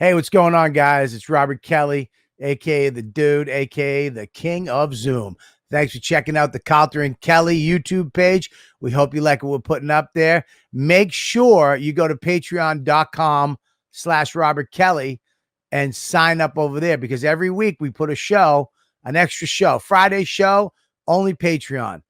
Hey, what's going on, guys? It's Robert Kelly, aka the Dude, aka the King of Zoom. Thanks for checking out the Calter and Kelly YouTube page. We hope you like what we're putting up there. Make sure you go to patreon.com/Robert Kelly and sign up over there, because every week we put a show, an extra show. Friday show, only Patreon.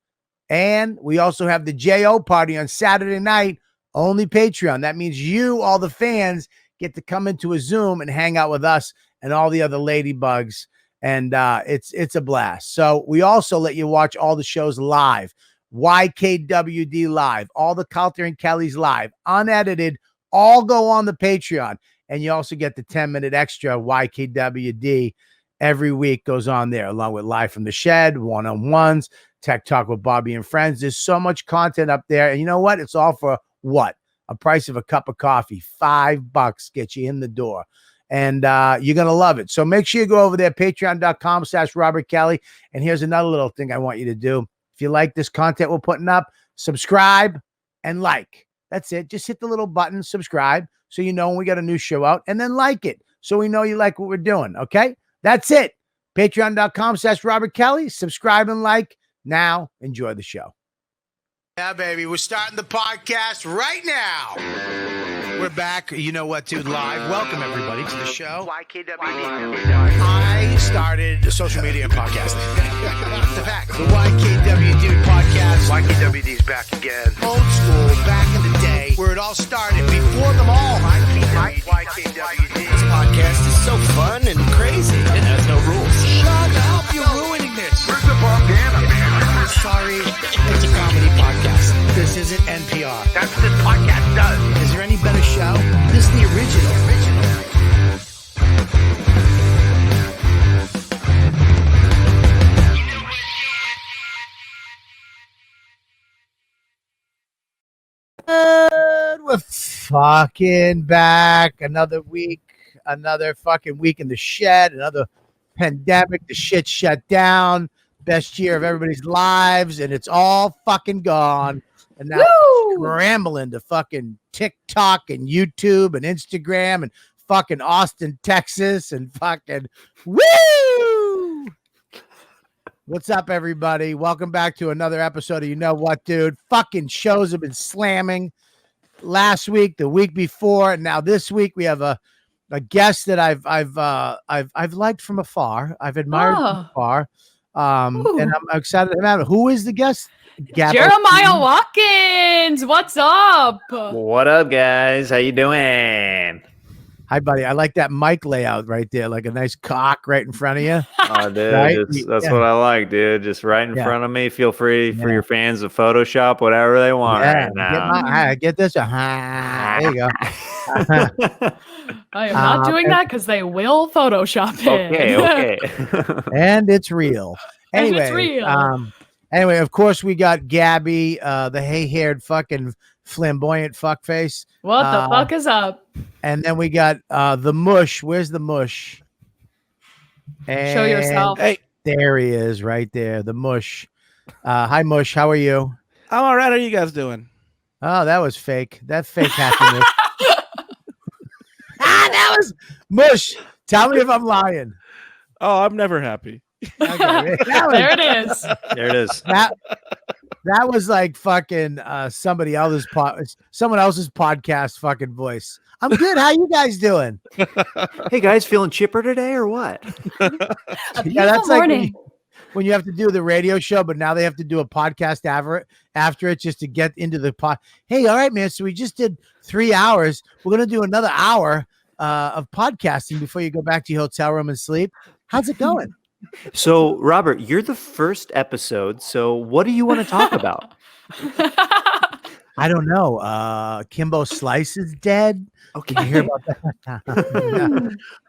And we also have the JO party on Saturday night, only Patreon. That means you, all the fans, get to come into a Zoom and hang out with us and all the other ladybugs. And it's a blast. So we also let you watch all the shows live. YKWD live, all the Calter and Kelly's live, unedited, all go on the Patreon. And you also get the 10-minute extra YKWD every week goes on there, along with Live from the Shed, one-on-ones, Tech Talk with Bobby and Friends. There's so much content up there. And you know what? It's all for what? A price of a cup of coffee. $5 get you in the door. And you're going to love it. So make sure you go over there, patreon.com/Robert Kelly. And here's another little thing I want you to do. If you like this content we're putting up, subscribe and like. That's it. Just hit the little button, subscribe, so you know when we got a new show out, and then like it so we know you like what we're doing. Okay? That's it. Patreon.com/Robert Kelly. Subscribe and like. Now, enjoy the show. Yeah, baby. We're starting the podcast right now. We're back. You know what, dude? Live. Welcome, everybody, to the show. YKWD. I started social media and podcasting. It's a fact. The YKWD podcast. YKWD's back again. Old school, back in the day, where it all started. Before them all. YKWD. This podcast is so fun and crazy. It has no rules. Shut up. You're ruining this. Where's the bandana, man? Sorry, it's a comedy podcast. This isn't NPR. That's what this podcast does. Is there any better show? This is the original. We're fucking back. Another week. Another fucking week in the shed. Another pandemic. The shit shut down. Best year of everybody's lives, and it's all fucking gone. And now scrambling to fucking TikTok and YouTube and Instagram and fucking Austin, Texas, and fucking woo! What's up, everybody? Welcome back to another episode of You Know What, Dude. Fucking shows have been slamming last week, the week before, and now this week we have a guest that I've liked from afar. I've admired from afar. And I'm excited about it. Who is the guest? Jeremiah Watkins. What's up? What up, guys? How you doing? Hi, buddy. I like that mic layout right there, like a nice cock right in front of you. Oh, dude, right? that's what I like, dude. Just right in front of me. Feel free for your fans to Photoshop whatever they want right now. Get this. There you go. I am not doing that because they will Photoshop it. Okay. And it's real. Anyway, and it's real. Anyway, of course, we got Gabby, the hay-haired fucking flamboyant fuckface. What the fuck is up? And then we got the Mush. Where's the Mush? And show yourself. Hey, there he is, right there. The Mush. Hi, Mush. How are you? I'm all right. How are you guys doing? Oh, that was fake. That fake happiness. That was Mush. Tell me if I'm lying. Oh, I'm never happy. Okay. There it is. There it is. That was like fucking someone else's podcast fucking voice. I'm good. How you guys doing? Hey guys, feeling chipper today or what? Yeah, that's like when you have to do the radio show, but now they have to do a podcast after it just to get into the pod. Hey, all right, man. So we just did 3 hours. We're gonna do another hour of podcasting before you go back to your hotel room and sleep. How's it going? So, Robert, you're the first episode. So, what do you want to talk about? I don't know. Kimbo Slice is dead. Okay. Did you hear about that?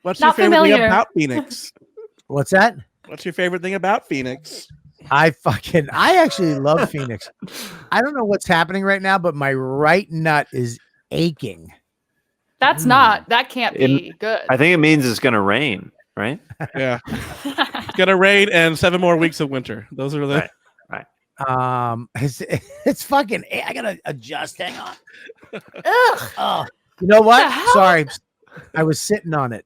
What's Not your favorite familiar. thing about Phoenix? What's that? What's your favorite thing about Phoenix? I actually love Phoenix. I don't know what's happening right now, but my right nut is aching. That can't be good. I think it means it's going to rain, right? Yeah. It's going to rain and 7 more weeks of winter. Those are the... Right. It's fucking, I gotta adjust. Hang on. Ugh. Oh, you know what? Sorry. I was sitting on it.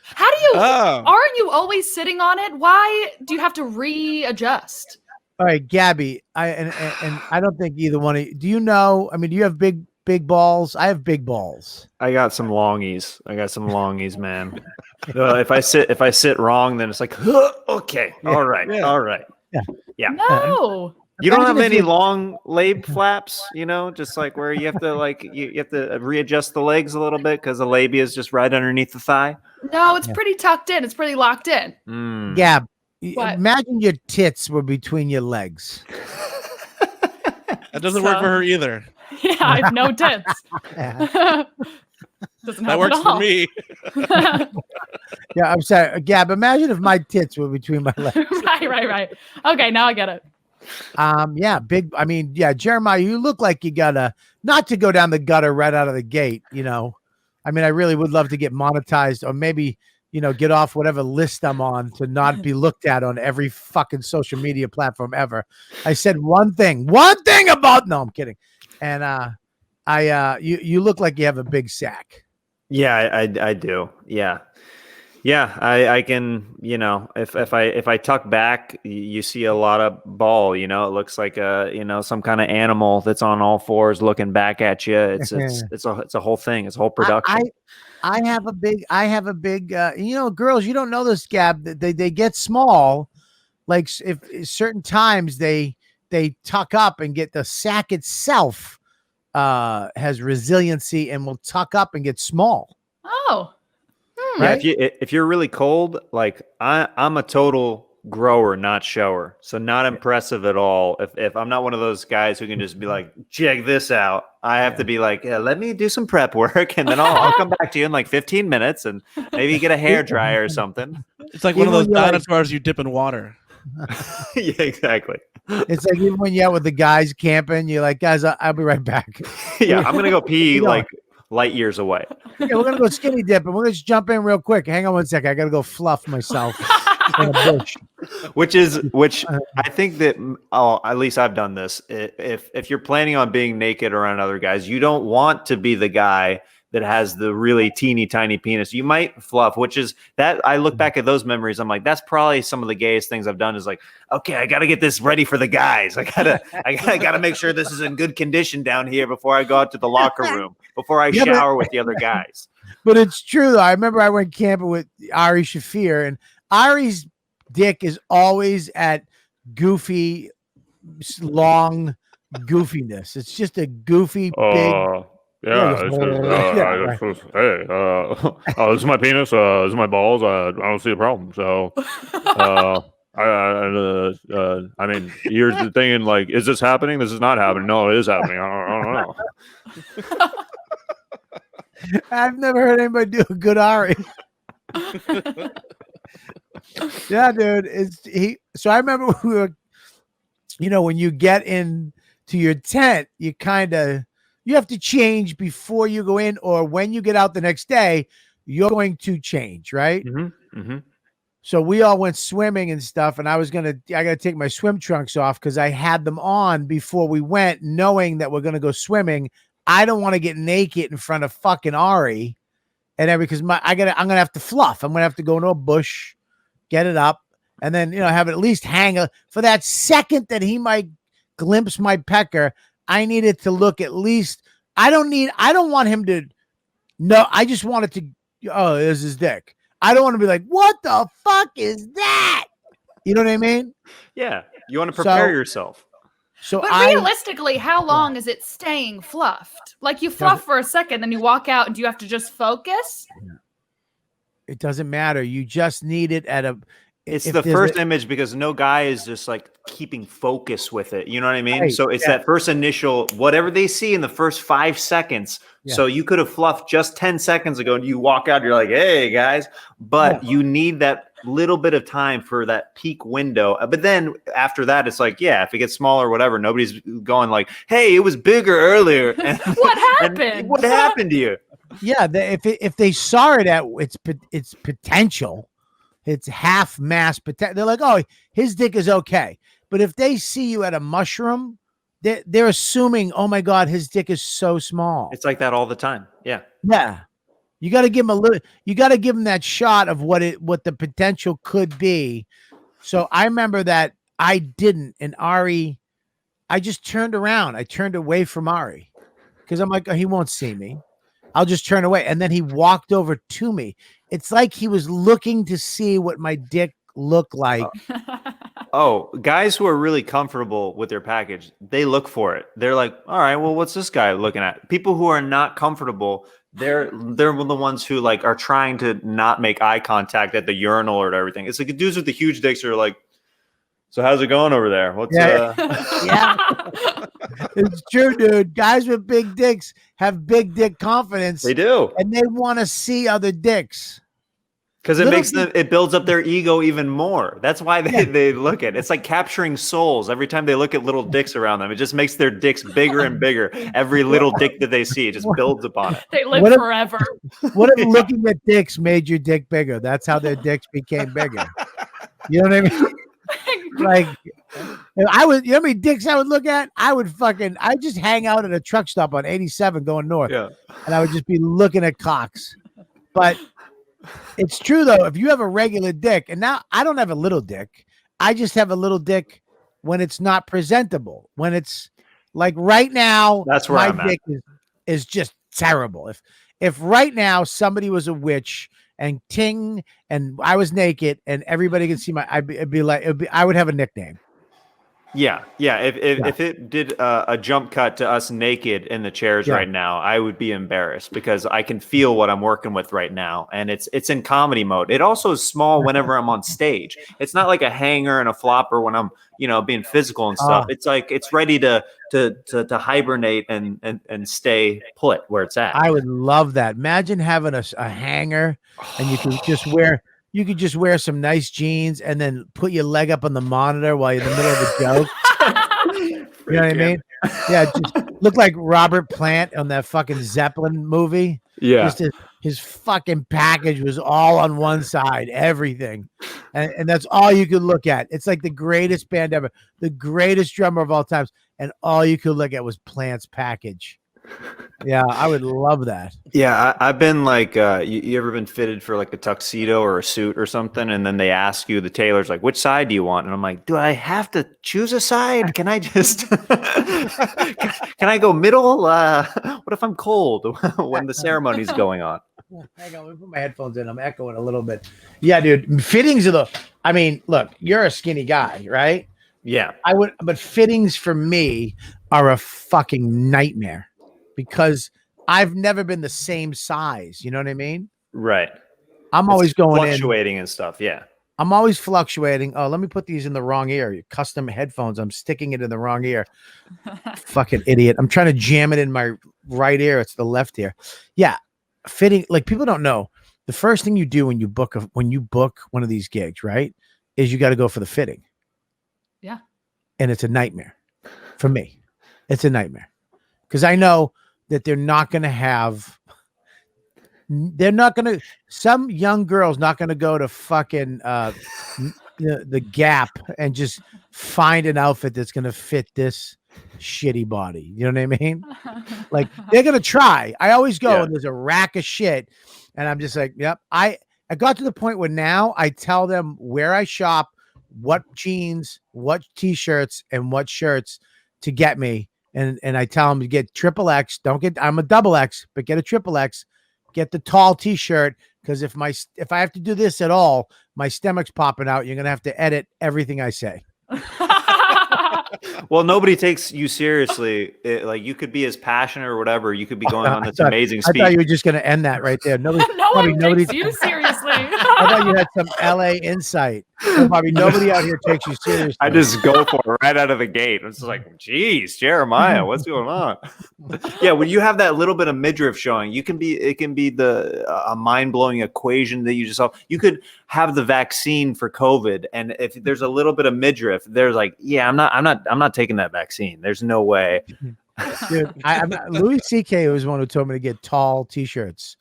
How do you? Oh. Aren't you always sitting on it? Why do you have to readjust? All right, Gabby. And I don't think either one of you. Do you know? I mean, do you have big balls? I have big balls. I got some longies. Man. If I sit wrong, then it's like, okay, all right. Yeah. No. You don't have any long lab flaps, just like where you have to you have to readjust the legs a little bit because the labia is just right underneath the thigh. No, it's pretty tucked in. It's pretty locked in. Gab, What? imagine your tits were between your legs. That doesn't work for her either. Yeah, I have no tits. Doesn't That help works at for all. me. Yeah, I'm sorry, Gab. Imagine if my tits were between my legs. Right. Okay, now I get it. Yeah, big. I mean, yeah, Jeremiah, you look like you gotta not to go down the gutter right out of the gate. I mean, I really would love to get monetized, or maybe get off whatever list I'm on to not be looked at on every fucking social media platform ever. I said one thing about. No, I'm kidding. And you look like you have a big sack. Yeah, I do. Yeah. I can, if I tuck back, you see a lot of ball, it looks like some kind of animal that's on all fours looking back at you. It's a whole thing. It's a whole production. I have a big, girls, you don't know this, Gab, they get small. Like if certain times they tuck up and get the sack itself, has resiliency and will tuck up and get small. Oh. Right? Yeah, if you're really cold, like I'm a total grower, not shower. So not impressive at all. If I'm not one of those guys who can just be like, check this out. I have to be like, yeah, let me do some prep work and then I'll come back to you in like 15 minutes and maybe get a hair dryer or something. It's like one of those dinosaurs you dip in water. Yeah, exactly. It's like even when you're out with the guys camping, you're like, guys, I'll be right back. Yeah, I'm gonna go pee like light years away. Yeah, we're gonna go skinny dip and we're gonna just jump in real quick. Hang on one second. I gotta go fluff myself in a bush. Which I think that at least I've done this. If you're planning on being naked around other guys, you don't want to be the guy that has the really teeny tiny penis. You might fluff, which is that I look back at those memories. I'm like, that's probably some of the gayest things I've done is like, okay, I got to get this ready for the guys. I gotta make sure this is in good condition down here before I go out to the locker room, before I shower with the other guys. But it's true though. I remember I went camping with Ari Shafir, and Ari's dick is always at goofy, long goofiness. It's just a goofy big. Yeah, this is my penis. This is my balls. I don't see a problem. So, I mean, you're thinking like, is this happening? This is not happening. No, it is happening. I don't know. I've never heard anybody do a good Ari. Yeah, dude. So I remember we were, when you get into your tent, you have to change before you go in, or when you get out the next day, you're going to change, right? Mm-hmm. Mm-hmm. So we all went swimming and stuff, and I got to take my swim trunks off because I had them on before we went, knowing that we're going to go swimming. I don't want to get naked in front of fucking Ari, and because I'm going to have to fluff. I'm going to have to go into a bush, get it up, and then have it at least hang for that second that he might glimpse my pecker. I need it to look at least. I don't want him to know. I just want it to. Oh, there's his dick. I don't want to be like, what the fuck is that? You know what I mean? Yeah, you want to prepare yourself. But realistically, how long is it staying fluffed? Like you fluff for a second, then you walk out, and do you have to just focus? It doesn't matter. You just need it at a. It's the first image because no guy is just like keeping focus with it. You know what I mean? Right, so it's that first initial, whatever they see in the first 5 seconds. Yeah. So you could have fluffed just 10 seconds ago and you walk out, you're like, hey guys, but you need that little bit of time for that peak window. But then after that, it's like, yeah, if it gets smaller or whatever, nobody's going like, hey, it was bigger earlier. And, what happened? What happened to you? Yeah. If they saw it at its potential, it's half mass potential. They're like, oh, his dick is okay. But if they see you at a mushroom, they're assuming, oh my God, his dick is so small. It's like that all the time. Yeah. Yeah. You got to give him a little. You got to give him that shot of what the potential could be. So I remember that I didn't, and Ari, I just turned around. I turned away from Ari because I'm like, oh, he won't see me. I'll just turn away. And then he walked over to me. It's like he was looking to see what my dick looked like. Oh, guys who are really comfortable with their package, they look for it. They're like, all right, well, what's this guy looking at? People who are not comfortable, they're the ones who like are trying to not make eye contact at the urinal or everything. It's like the dudes with the huge dicks are like, so how's it going over there? What's yeah. It's true, dude. Guys with big dicks have big dick confidence. They do. And they want to see other dicks. Because it makes them, it builds up their ego even more. That's why they look at it. It's like capturing souls. Every time they look at little dicks around them, it just makes their dicks bigger and bigger. Every little dick that they see, it just builds upon it. They live forever. What if looking at dicks made your dick bigger? That's how their dicks became bigger. You know what I mean? Like, if I would, you know how many dicks I would look at? I'd just hang out at a truck stop on 87 going north. Yeah. And I would just be looking at cocks. But it's true though, if you have a regular dick, and now I don't have a little dick, I just have a little dick when it's not presentable. When it's like right now, that's where my dick is just terrible. If right now somebody was a witch and ting and I was naked and everybody could see I would have a nickname. Yeah. If it did a jump cut to us naked in the chairs right now, I would be embarrassed because I can feel what I'm working with right now, and it's in comedy mode. It also is small whenever I'm on stage. It's not like a hanger and a flopper when I'm being physical and stuff. It's like it's ready to hibernate and stay put where it's at. I would love that. Imagine having a hanger and you could just wear. You could just wear some nice jeans and then put your leg up on the monitor while you're in the middle of the joke. You know what I mean? Yeah, just look like Robert Plant on that fucking Zeppelin movie. Yeah. Just his fucking package was all on one side, everything. And that's all you could look at. It's like the greatest band ever, the greatest drummer of all times. And all you could look at was Plant's package. Yeah, I would love that. Yeah, I've been like, you ever been fitted for like a tuxedo or a suit or something, and then they ask you, the tailor's like, which side do you want? And I'm like, do I have to choose a side? Can I just, can I go middle? What if I'm cold when the ceremony's going on? Hang on, let me put my headphones in. I'm echoing a little bit. Yeah, dude, fittings are look, you're a skinny guy, right? Yeah. But fittings for me are a fucking nightmare. Because I've never been the same size. You know what I mean? Right. I'm always going fluctuating and stuff. Yeah. I'm always fluctuating. Oh, let me put these in the wrong ear. Custom headphones. I'm sticking it in the wrong ear. Fucking idiot. I'm trying to jam it in my right ear. It's the left ear. Yeah. Fitting. Like people don't know. The first thing you do when you book one of these gigs, right, is you got to go for the fitting. Yeah. And it's a nightmare for me. It's a nightmare because I know that some young girl's not going to go to fucking the Gap and just find an outfit that's going to fit this shitty body. You know what I mean? Like they're going to try. I always go and there's a rack of shit and I'm just like, yep. I got to the point where now I tell them where I shop, what jeans, what t-shirts and what shirts to get me. And I tell them to get XXX. I'm a XX, but get a XXX. Get the tall t-shirt because if I have to do this at all, my stomach's popping out. You're gonna have to edit everything I say. Well, nobody takes you seriously. Like you could be as passionate or whatever. You could be going on this amazing speech. I thought you were just going to end that right there. No one takes you seriously. I thought you had some LA insight. So Bobby, nobody out here takes you seriously. I just go for it right out of the gate. It's like, geez, Jeremiah, what's going on? Yeah, when you have that little bit of midriff showing, it can be a mind-blowing equation that you just solve. You could have the vaccine for COVID, and if there's a little bit of midriff, there's like, yeah, I'm not taking that vaccine. There's no way. Dude, Louis C.K. was one who told me to get tall t-shirts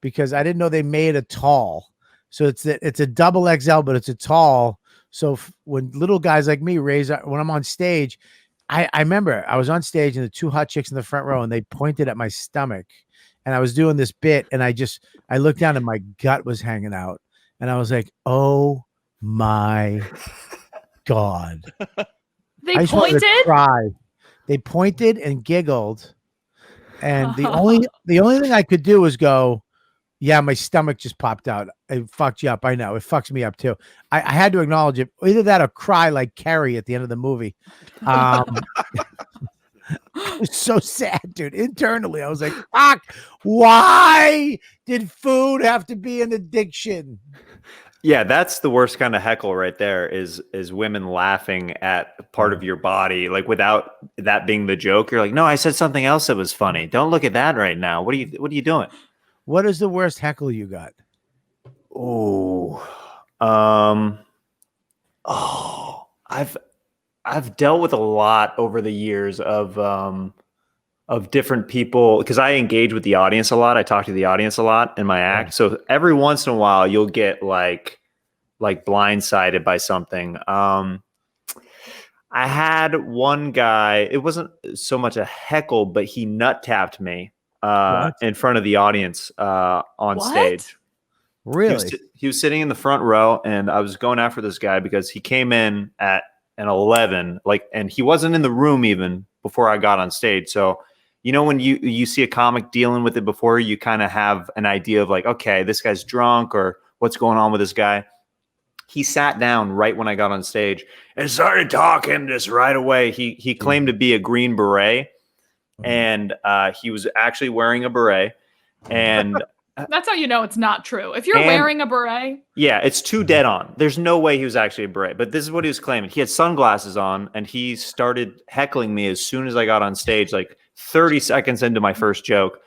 because I didn't know they made a tall. So it's a double XL, but it's a tall. So when little guys like me when I'm on stage, I remember I was on stage and the two hot chicks in the front row and they pointed at my stomach and I was doing this bit, and I looked down and my gut was hanging out, and I was like, oh my God. They I just wanted to pointed. cry. They pointed and giggled, and the only thing I could do was go, yeah, my stomach just popped out. It fucked you up. I know. It fucks me up too. I had to acknowledge it. Either that or cry like Carrie at the end of the movie. It was so sad, dude. Internally, I was like, fuck, why did food have to be an addiction? Yeah, that's the worst kind of heckle right there is women laughing at part of your body, like without that being the joke. You're like, no, I said something else that was funny. Don't look at that right now. What are you doing? What is the worst heckle you got? I've dealt with a lot over the years of different people because I engage with the audience a lot. I talk to the audience a lot in my act. So every once in a while you'll get like blindsided by something. I had one guy, it wasn't so much a heckle, but he nut tapped me in front of the audience on stage. Really? He was sitting in the front row, and I was going after this guy because he came in at an 11, and he wasn't in the room even before I got on stage. So, you know, when you see a comic dealing with it before, you kind of have an idea of like, okay, this guy's drunk or what's going on with this guy. He sat down right when I got on stage and started talking just right away. He claimed to be a Green Beret, and he was actually wearing a beret. And that's how you know it's not true. If you're wearing a beret. Yeah, it's too dead on. There's no way he was actually a beret. But this is what he was claiming. He had sunglasses on, and he started heckling me as soon as I got on stage, like 30 seconds into my first joke.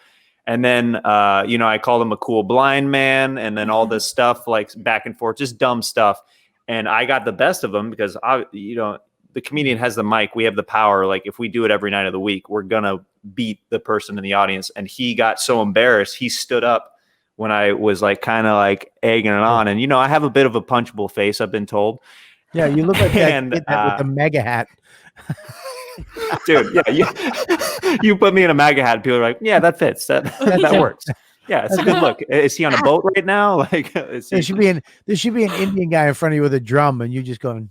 And then, I called him a cool blind man, and then all this stuff, like back and forth, just dumb stuff. And I got the best of him because, the comedian has the mic. We have the power. Like, if we do it every night of the week, we're going to beat the person in the audience. And he got so embarrassed, he stood up when I was like kind of like egging it on. And, I have a bit of a punchable face, I've been told. Yeah, you look like that kid with the mega hat. Dude, yeah, you put me in a MAGA hat, people are like, yeah, that fits. That works. Yeah, it's a good look. Is he on a boat right now? Like, there should be an Indian guy in front of you with a drum, and you just going.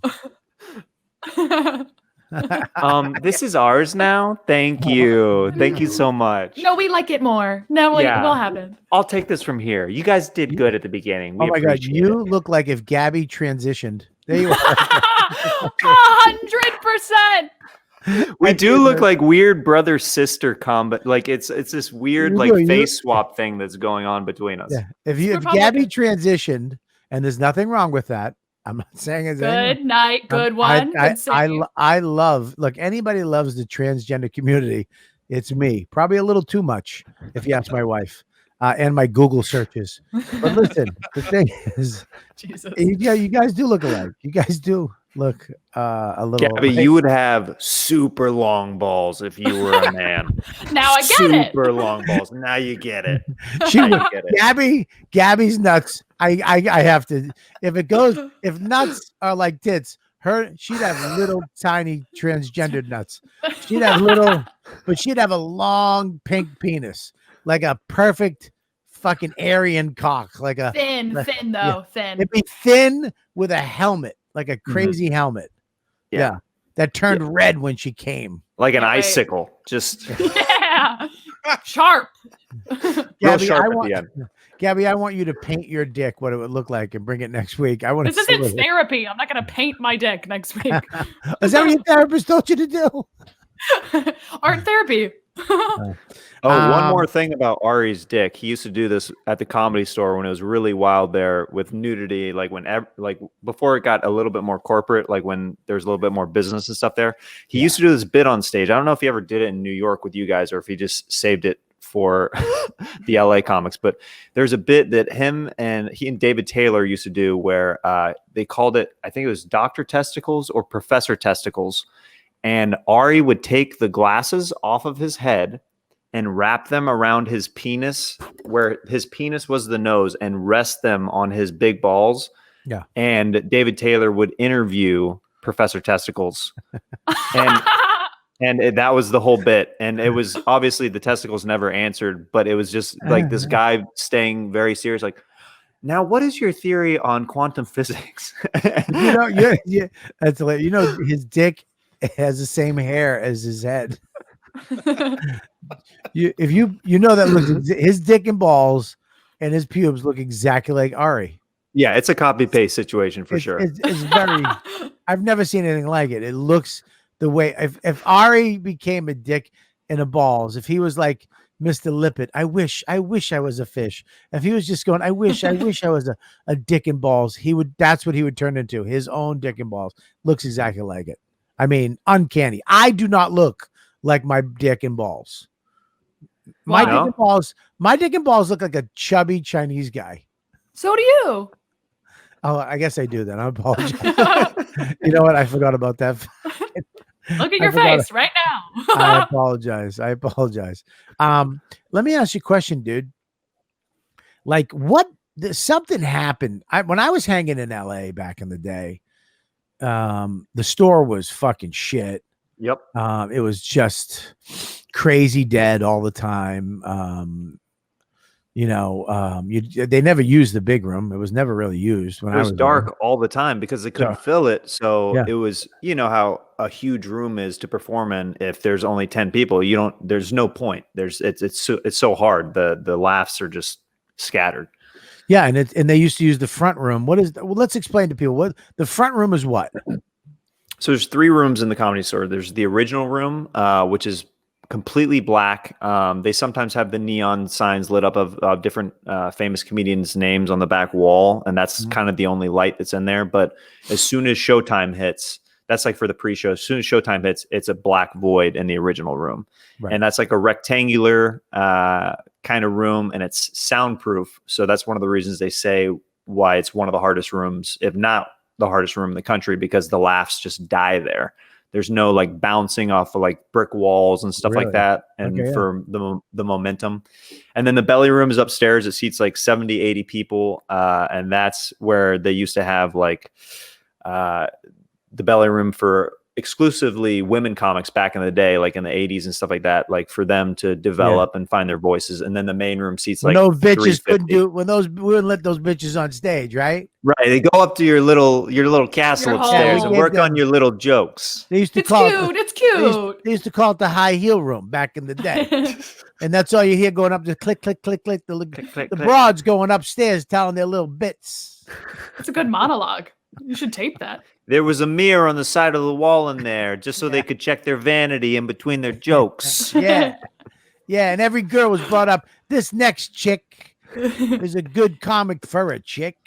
This is ours now. Thank you so much. No, we like it more. No, we'll have it. I'll take this from here. You guys did good at the beginning. Oh my God, you look like if Gabby transitioned. There you are. 100%. We do look like weird brother sister combat. Like it's this weird face swap thing that's going on between us. Yeah. If Gabby transitioned, and there's nothing wrong with that. I'm not saying it's good night, good one. I love. Look, anybody loves the transgender community. It's me. Probably a little too much, if you ask my wife. And my Google searches. But listen, the thing is, Jesus. You guys do look alike. You guys do look a little. Gabby, you would have super long balls if you were a man. Now I get it. Super long balls. Now you get it. Gabby's nuts. I have to. If nuts are like tits, she'd have little tiny transgendered nuts. She'd have but she'd have a long pink penis. Like a perfect fucking Aryan cock, like a thin. It'd be thin with a helmet, like a crazy helmet. Yeah. That turned red when she came. Like an icicle. Just sharp. Gabby, sharp at the end. Gabby, I want you to paint your dick what it would look like and bring it next week. This isn't therapy. I'm not gonna paint my dick next week. Is that what your therapist told you to do? Art therapy. One more thing about Ari's dick. He used to do this at the Comedy Store when it was really wild there with nudity, like before it got a little bit more corporate, like when there's a little bit more business and stuff there. He used to do this bit on stage. I don't know if he ever did it in New York with you guys or if he just saved it for the LA comics, but there's a bit that he and David Taylor used to do where they called it, I think it was Dr. Testicles or Professor Testicles. And Ari would take the glasses off of his head and wrap them around his penis, where his penis was the nose, and rest them on his big balls. Yeah. And David Taylor would interview Professor Testicles. And that was the whole bit. And it was obviously the testicles never answered, but it was just like this guy staying very serious. Like, now, what is your theory on quantum physics? Yeah, that's hilarious. You know, his dick has the same hair as his head. You know that looks his dick and balls and his pubes look exactly like Ari. Yeah, it's a copy paste situation for sure. It's very. I've never seen anything like it. It looks the way if Ari became a dick and a balls, if he was like Mr. Lippet, I wish I was a fish. If he was just going, I wish I was a dick and balls, that's what he would turn into, his own dick and balls. Looks exactly like it. I mean, uncanny. I do not look like my dick and balls. My dick and balls look like a chubby Chinese guy. So do you. Oh, I guess I do then. I apologize. You know what? I forgot about that. Look at your face right now. I apologize. Let me ask you a question, dude. Like, something happened. When I was hanging in LA back in the day, the store was fucking shit. Yep. It was just crazy dead all the time. They never used the big room. It was never really used when it was dark all the time because they couldn't fill it. So it was, you know how a huge room is to perform in. If there's only 10 people, there's no point. It's so hard. The laughs are just scattered. Yeah. And they used to use the front room. Let's explain to people what the front room is. What? So there's 3 rooms in the Comedy Store. There's the original room, which is completely black. They sometimes have the neon signs lit up of different famous comedians' names on the back wall, and that's kind of the only light that's in there. But as soon as showtime hits, that's like for the pre-show. As soon as showtime hits, it's a black void in the original room, and that's like a rectangular kind of room, and it's soundproof. So that's one of the reasons they say why it's one of the hardest rooms, if not the hardest room in the country, because the laughs just die there. There's no like bouncing off of like brick walls and stuff like that. And for the momentum. And then the belly room is upstairs. It seats like 70, 80 people. And that's where they used to have like the belly room for exclusively women comics back in the day, like in the 80s and stuff like that, like for them to develop and find their voices. And then the main room seats like no bitches couldn't do we wouldn't let those bitches on stage, right? Right. They go up to your little castle upstairs and work on your little jokes. They used to It's cute. They used to call it the high heel room back in the day. And that's all you hear going up, just click, click, click, click. The broads going upstairs telling their little bits. It's a good monologue. You should tape that. There was a mirror on the side of the wall in there just so they could check their vanity in between their jokes. Yeah. And every girl was brought up. This next chick is a good comic for a chick.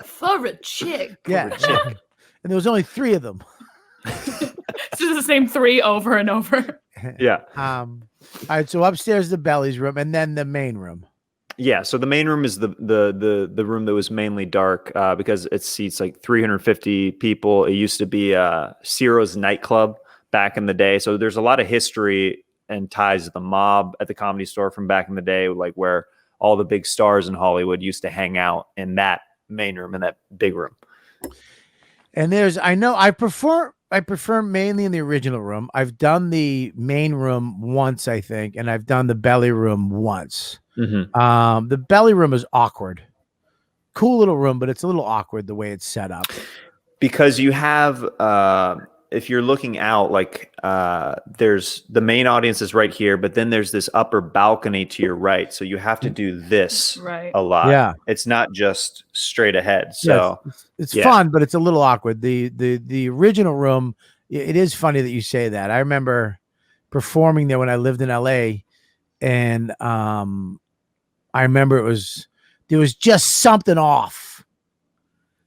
For a chick. Yeah. And there was only 3 of them. It's just the same 3 over and over. Yeah. All right. So upstairs, the bellies room, and then the main room. Yeah, so the main room is the room that was mainly dark because it seats like 350 people. It used to be Ciro's nightclub back in the day. So there's a lot of history and ties to the mob at the Comedy Store from back in the day, like where all the big stars in Hollywood used to hang out in that main room, in that big room. And I prefer mainly in the original room. I've done the main room once, I think, and I've done the belly room once. Mm-hmm. The belly room is awkward. Cool little room, but it's a little awkward the way it's set up. Because you have, if you're looking out, like there's the main audience is right here, but then there's this upper balcony to your right. So you have to do this a lot. Yeah. It's not just straight ahead. So it's fun, but it's a little awkward. The original room, it is funny that you say that. I remember performing there when I lived in LA, and I remember there was just something off.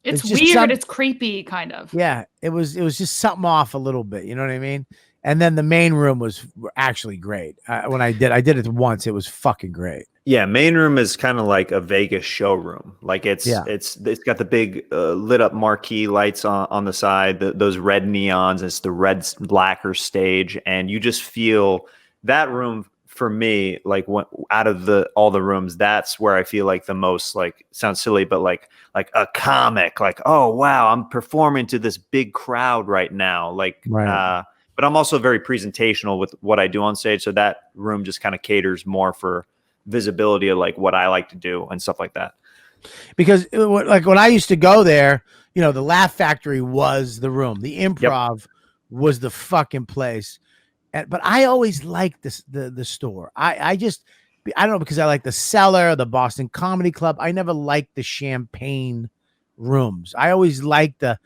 It's weird. It's creepy, kind of. Yeah, it was just something off a little bit. You know what I mean? And then the main room was actually great. When I did it once. It was fucking great. Yeah, main room is kind of like a Vegas showroom. Like it's got the big lit up marquee lights on the side, those red neons. It's the red lacquer stage, and you just feel that room. For me, like out of all the rooms, that's where I feel like the most, like, sounds silly, but like a comic, like, oh wow, I'm performing to this big crowd right now. Like But I'm also very presentational with what I do on stage. So that room just kind of caters more for visibility of like what I like to do and stuff like that. Because like when I used to go there, you know, the Laugh Factory was the room. The Improv was the fucking place. But I always liked this the store. I don't know, because I like the Cellar, the Boston Comedy Club. I never liked the champagne rooms. I always liked the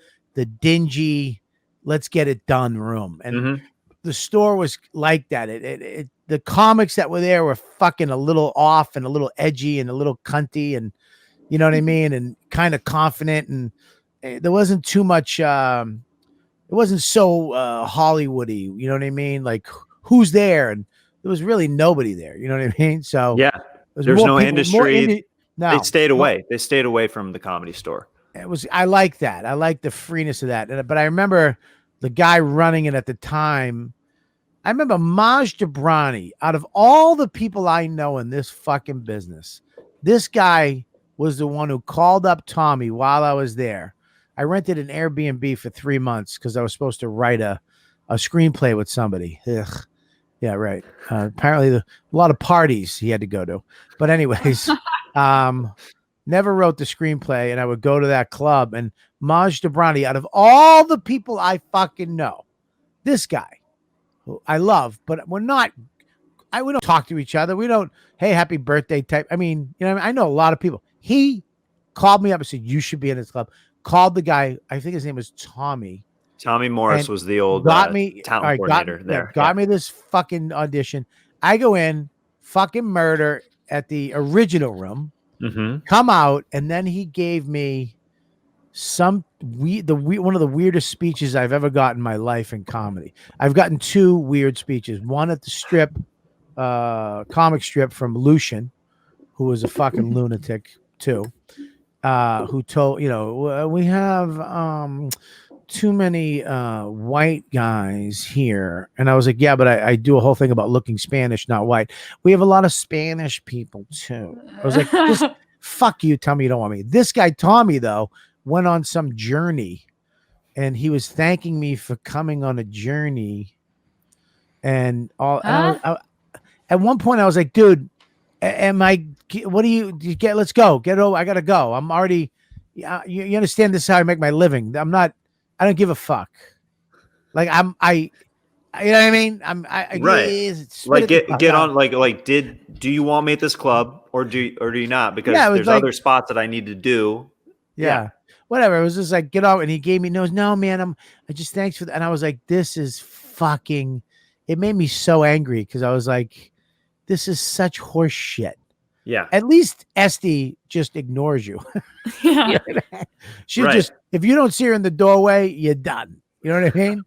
dingy, let's get it done room. And the store was like that. The comics that were there were fucking a little off and a little edgy and a little cunty, and you know what I mean, and kind of confident, and there wasn't too much. It wasn't so Hollywoody, you know what I mean? Like, who's there? And there was really nobody there, you know what I mean? So yeah, there's no industry. No, they stayed away. They stayed away from the Comedy Store. I like that. I like the freeness of that. But I remember the guy running it at the time. I remember Maj Debrani. Out of all the people I know in this fucking business, this guy was the one who called up Tommy while I was there. I rented an Airbnb for 3 months because I was supposed to write a screenplay with somebody. Ugh. Yeah, right. Apparently a lot of parties he had to go to. But anyways, never wrote the screenplay, and I would go to that club, and Maj Debrani, out of all the people I fucking know, this guy, who I love, but we don't talk to each other. We don't, hey, happy birthday type. I mean, you know, I know a lot of people. He called me up and said, you should be in this club. Called the guy, I think his name was Tommy. Tommy Morris was the old talent coordinator there. Got me this fucking audition. I go in, fucking murder at the original room, come out, and then he gave me one of the weirdest speeches I've ever gotten in my life in comedy. I've gotten 2 weird speeches. One at the strip, comic strip from Lucian, who was a fucking lunatic too. Who told, you know, we have too many white guys here. And I was like, yeah, but I do a whole thing about looking Spanish, not white. We have a lot of Spanish people too. I was like, just fuck you, tell me you don't want me. This guy, Tommy, though, went on some journey, and he was thanking me for coming on a journey. And at one point I was like, dude, what do you get? Let's go. Get over. I gotta go. I'm already. You understand this is how I make my living. I don't give a fuck. Like you know what I mean? Right. Like get on. Like do you want me at this club or do you not? Because there's other spots that I need to do. Yeah. Whatever. It was just like get out, and he gave me no man. I just thanks for that. And I was like, this is fucking. It made me so angry because I was like, this is such horse shit. Yeah. At least Esty just ignores you. Yeah. She just, if you don't see her in the doorway, you're done. You know what I mean?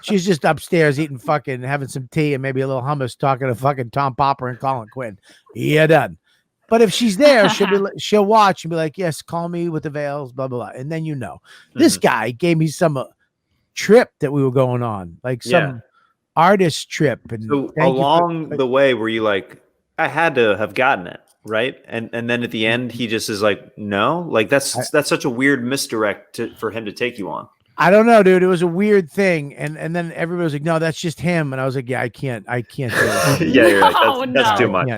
She's just upstairs eating fucking, having some tea and maybe a little hummus, talking to fucking Tom Popper and Colin Quinn. You're done. But if she's there, she'll watch and be like, yes, call me with the veils, blah, blah, blah. And then, you know, this guy gave me some trip that we were going on, like some artist trip. And so along the way, were you like, I had to have gotten it. Right. And then at the end, he just is like, no, like that's such a weird misdirect for him to take you on. I don't know, dude. It was a weird thing. And then everybody was like, no, that's just him. And I was like, yeah, I can't do it. Yeah, you're right. That's too much.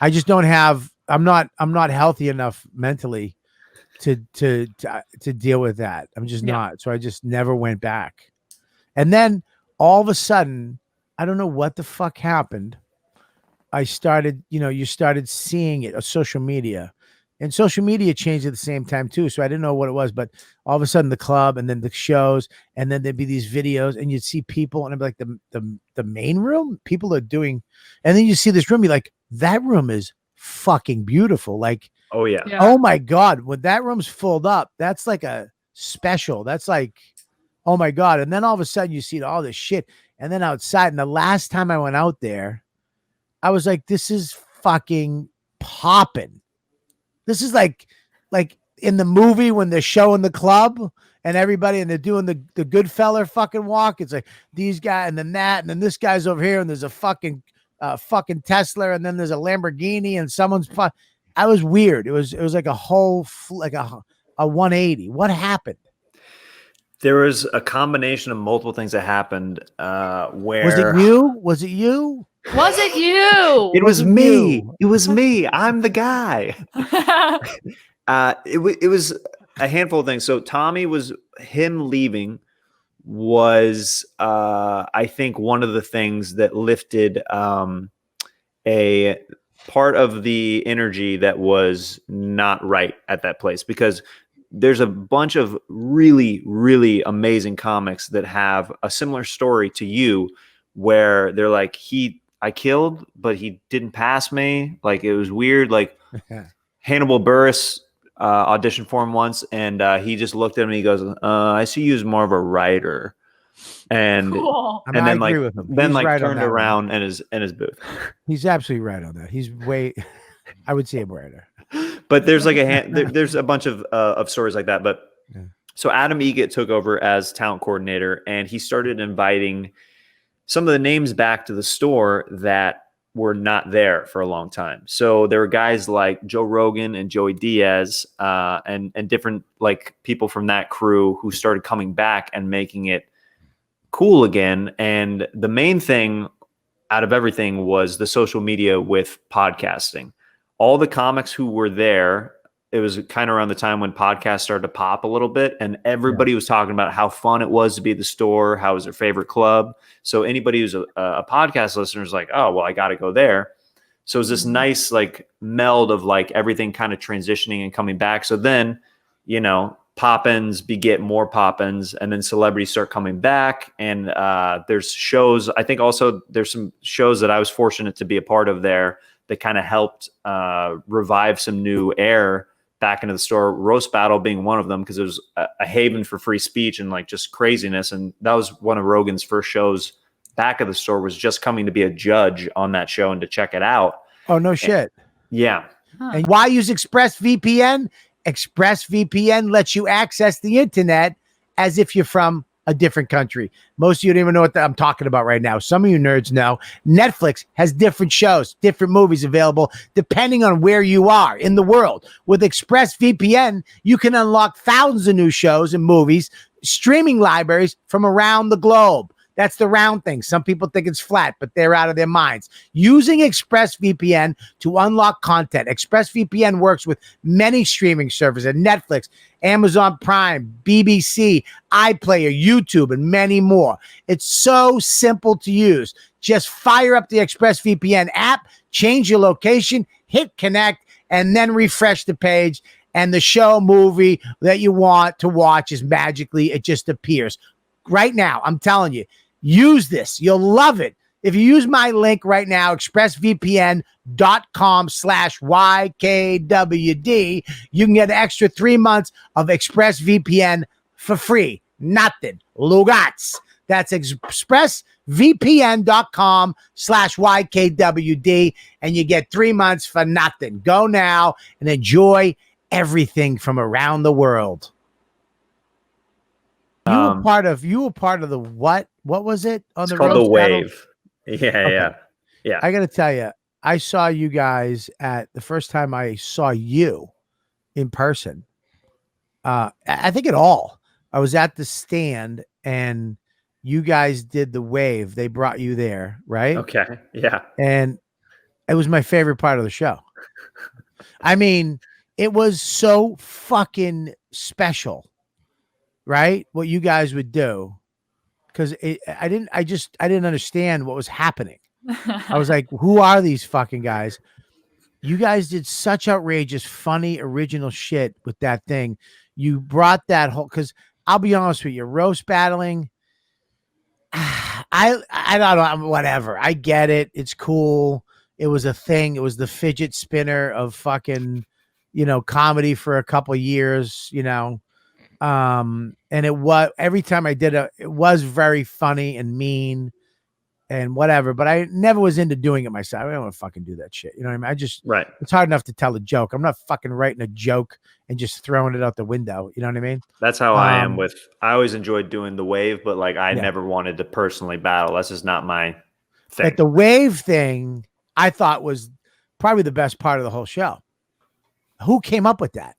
I just don't have, I'm not healthy enough mentally to deal with that. I'm just not. So I just never went back. And then all of a sudden, I don't know what the fuck happened. I started, you started seeing it on social media, and social media changed at the same time too. So I didn't know what it was, but all of a sudden the club, and then the shows, and then there'd be these videos, and you'd see people, and it'd be like the main room, people are doing, and then you see this room, you're like, that room is fucking beautiful. Like, oh yeah. Oh my God, when that room's filled up, that's like a special. That's like, oh my God. And then all of a sudden you see all this shit, and then outside, and the last time I went out there, I was like, this is fucking popping. This is like in the movie when they're showing the club and everybody, and they're doing the Goodfeller fucking walk. It's like these guys, and then that, and then this guy's over here, and there's a fucking Tesla, and then there's a Lamborghini, and someone's. I was weird. It was like a whole like a 180. What happened? There was a combination of multiple things that happened. Where Was it you? Was it you? Was it you? It was Was it me. you? It was me. I'm the guy. It was a handful of things. So him leaving was I think one of the things that lifted a part of the energy that was not right at that place, because there's a bunch of really, really amazing comics that have a similar story to you, where they're like, I killed, but he didn't pass me. Like, it was weird. Like Hannibal Buress auditioned for him once, and he just looked at me. He goes, "I see you as more of a writer." And Cool. I mean, and I then agree like with him. then He's like right on turned that one. around in his booth. He's absolutely right on that. He's way, I would say, a writer. But there's like there's a bunch of stories like that. But Yeah. so Adam Egget took over as talent coordinator, and he started inviting some of the names back to the store that were not there for a long time. So there were guys like Joe Rogan and Joey Diaz, and different like people from that crew who started coming back and making it cool again. And the main thing out of everything was the social media with podcasting. All the comics who were there, it was kind of around the time when podcasts started to pop a little bit, and everybody was talking about how fun it was to be at the store, how it was their favorite club. So anybody who's a podcast listener is like, oh, well, I got to go there. So it was this nice like meld of like everything kind of transitioning and coming back. So then, pop-ins beget more pop-ins, and then celebrities start coming back. And there's shows. I think also there's some shows that I was fortunate to be a part of there that kind of helped revive some new air back into the store. Roast Battle being one of them, because it was a haven for free speech and like just craziness. And that was one of Rogan's first shows back at the store, was just coming to be a judge on that show and to check it out. Oh, no shit. Yeah. And why use ExpressVPN? ExpressVPN lets you access the internet as if you're from a different country. Most of you don't even know what I'm talking about right now. Some of you nerds know. Netflix has different shows, different movies available depending on where you are in the world. With ExpressVPN, you can unlock thousands of new shows and movies, streaming libraries from around the globe. That's the round thing. Some people think it's flat, but they're out of their minds. Using ExpressVPN to unlock content. ExpressVPN works with many streaming services: Netflix, Amazon Prime, BBC, iPlayer, YouTube, and many more. It's so simple to use. Just fire up the ExpressVPN app, change your location, hit connect, and then refresh the page. And the show, movie that you want to watch is magically, it just appears. Right now, I'm telling you, use this. You'll love it. If you use my link right now, expressvpn.com/YKWD, you can get an extra 3 months of ExpressVPN for free. Nothing. Lugats. That's expressvpn.com/YKWD, and you get 3 months for nothing. Go now and enjoy everything from around the world. You were part of the what? What was it on It's the called roast The battle? Wave. Yeah. I got to tell you, I saw you guys at the first time I saw you in person. I think at all. I was at the stand and you guys did The Wave. They brought you there, right? Okay. Yeah. And it was my favorite part of the show. I mean, it was so fucking special, right? What you guys would do. Because I didn't understand what was happening. I was like, who are these fucking guys? You guys did such outrageous, funny, original shit with that thing. You brought that whole, because I'll be honest with you, roast battling, I don't know, whatever. I get it. It's cool. It was a thing. It was the fidget spinner of fucking, comedy for a couple of years, and it was, every time I did it was very funny and mean and whatever, but I never was into doing it myself. I don't want to fucking do that shit. You know what I mean? Right. It's hard enough to tell a joke. I'm not fucking writing a joke and just throwing it out the window. You know what I mean? That's how I am I always enjoyed doing The Wave, but like I never wanted to personally battle. That's just not my thing. But the Wave thing I thought was probably the best part of the whole show. Who came up with that?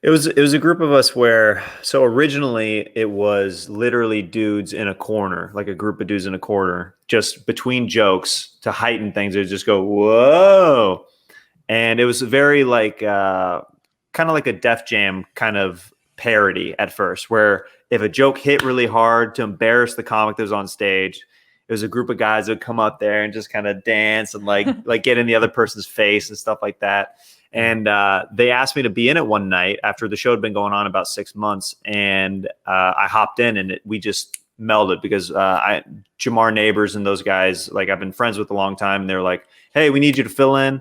It was a group of us where so originally it was literally dudes in a corner, like a group of dudes in a corner, just between jokes to heighten things. It would just go, whoa. And it was very like kind of like a Def Jam kind of parody at first, where if a joke hit really hard to embarrass the comic that was on stage, it was a group of guys that would come up there and just kind of dance and like get in the other person's face and stuff like that. And they asked me to be in it one night after the show had been going on about 6 months. And I hopped in and we just melded because Jamar Neighbors and those guys, like I've been friends with a long time. And they're like, hey, we need you to fill in.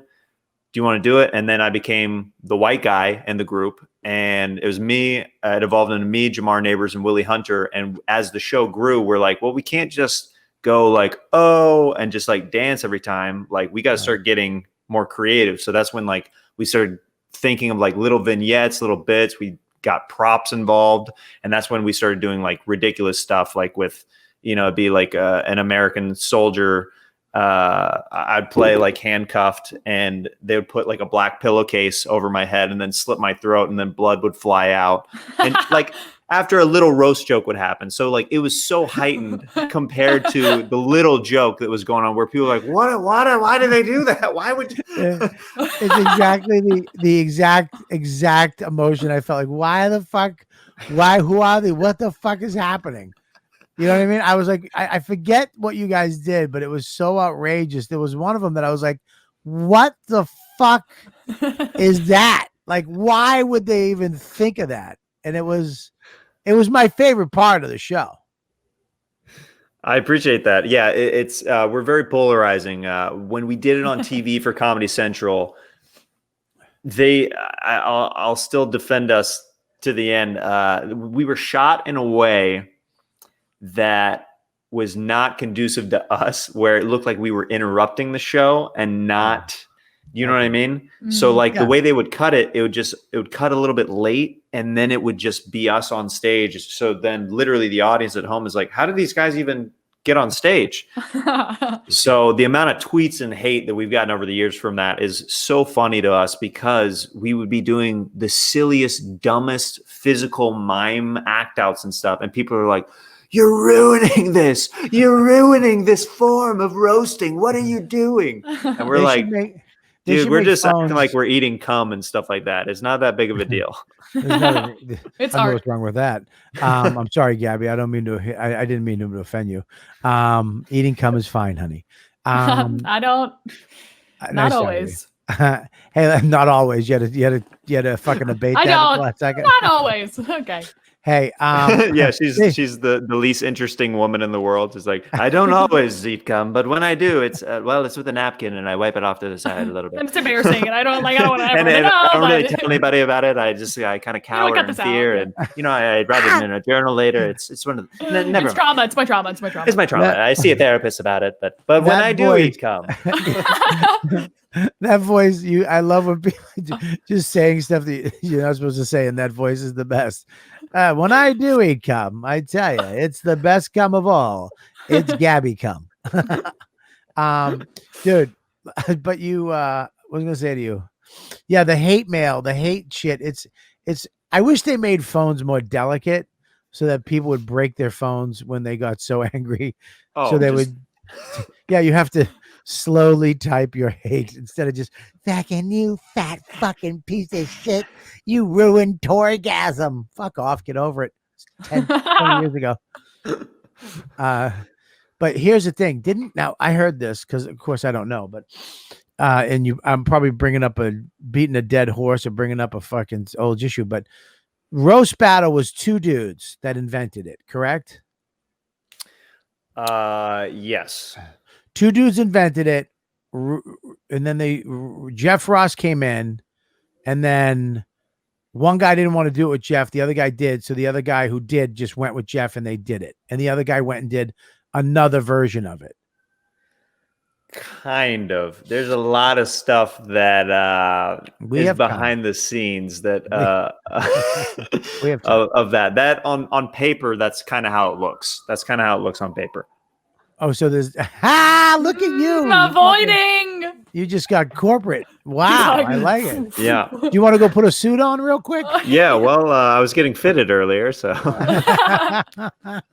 Do you want to do it? And then I became the white guy in the group. And it was me. It evolved into me, Jamar Neighbors, and Willie Hunter. And as the show grew, we're like, well, we can't just go like, oh, and just like dance every time. Like we got to start getting more creative. So that's when like we started thinking of like little vignettes, little bits. We got props involved. And that's when we started doing like ridiculous stuff, like with, it'd be like an American soldier. I'd play like handcuffed and they would put like a black pillowcase over my head and then slit my throat and then blood would fly out. And like after a little roast joke would happen. So like it was so heightened compared to the little joke that was going on where people were like, why did they do that? Why would you? It's exactly the exact emotion I felt. Like, why the fuck? Why? Who are they? What the fuck is happening? You know what I mean? I was like, I forget what you guys did, but it was so outrageous. There was one of them that I was like, what the fuck is that? Like, why would they even think of that? And it was my favorite part of the show. I appreciate that. Yeah, it's we're very polarizing. When we did it on TV for Comedy Central, I'll still defend us to the end. We were shot in a way that was not conducive to us, where it looked like we were interrupting the show and not, you know what I mean? Mm-hmm. So like the way they would cut it, it would cut a little bit late and then it would just be us on stage. So then literally the audience at home is like, how did these guys even get on stage? So the amount of tweets and hate that we've gotten over the years from that is so funny to us because we would be doing the silliest, dumbest physical mime act outs and stuff. And people are like, you're ruining this. You're ruining this form of roasting. What are you doing? And we're like, dude, we're just acting like we're eating cum and stuff like that. It's not that big of a deal. It's I know what's wrong with that. I'm sorry, Gabby. I don't mean to. I didn't mean to offend you. Eating cum is fine, honey. I don't. Not always. Hey, not always. You had to fucking debate that. I don't. Not always. Okay. Hey, yeah, she's the least interesting woman in the world. It's like, I don't always eat cum, but when I do, it's it's with a napkin and I wipe it off to the side a little bit. It's embarrassing, and I don't want to ever know. I don't really tell anybody about it. I kind of cower in fear, and I write it in a journal later. It's one of the, never. It's trauma. It's my trauma. It's my trauma. It's my trauma. I see a therapist about it, but when I do eat cum. That voice, I love when people just saying stuff that you're not supposed to say, and that voice is the best. When I do eat cum, I tell you, it's the best cum of all. It's Gabby cum. Dude, but you, what was I gonna say to you? Yeah, the hate mail, the hate shit. It's. I wish they made phones more delicate so that people would break their phones when they got so angry. So they would. Yeah, you have to slowly type your hate instead of just fucking you fat fucking piece of shit. You ruined Torgasm. Fuck off. Get over it. 10, 20 years ago. But here's the thing. Now I heard this because of course I don't know, but I'm probably beating a dead horse or bringing up a fucking old issue, but roast battle was two dudes that invented it, correct? Yes. Two dudes invented it, and then Jeff Ross came in, and then one guy didn't want to do it with Jeff. The other guy did. So the other guy who did just went with Jeff, and they did it. And the other guy went and did another version of it. Kind of. There's a lot of stuff that is behind the scenes that we have of that. That on paper, that's kind of how it looks. That's kind of how it looks on paper. Oh, so there's look at you avoiding. You just got corporate. Wow, I like it. Yeah. Do you want to go put a suit on real quick? Yeah. Well, I was getting fitted earlier, so.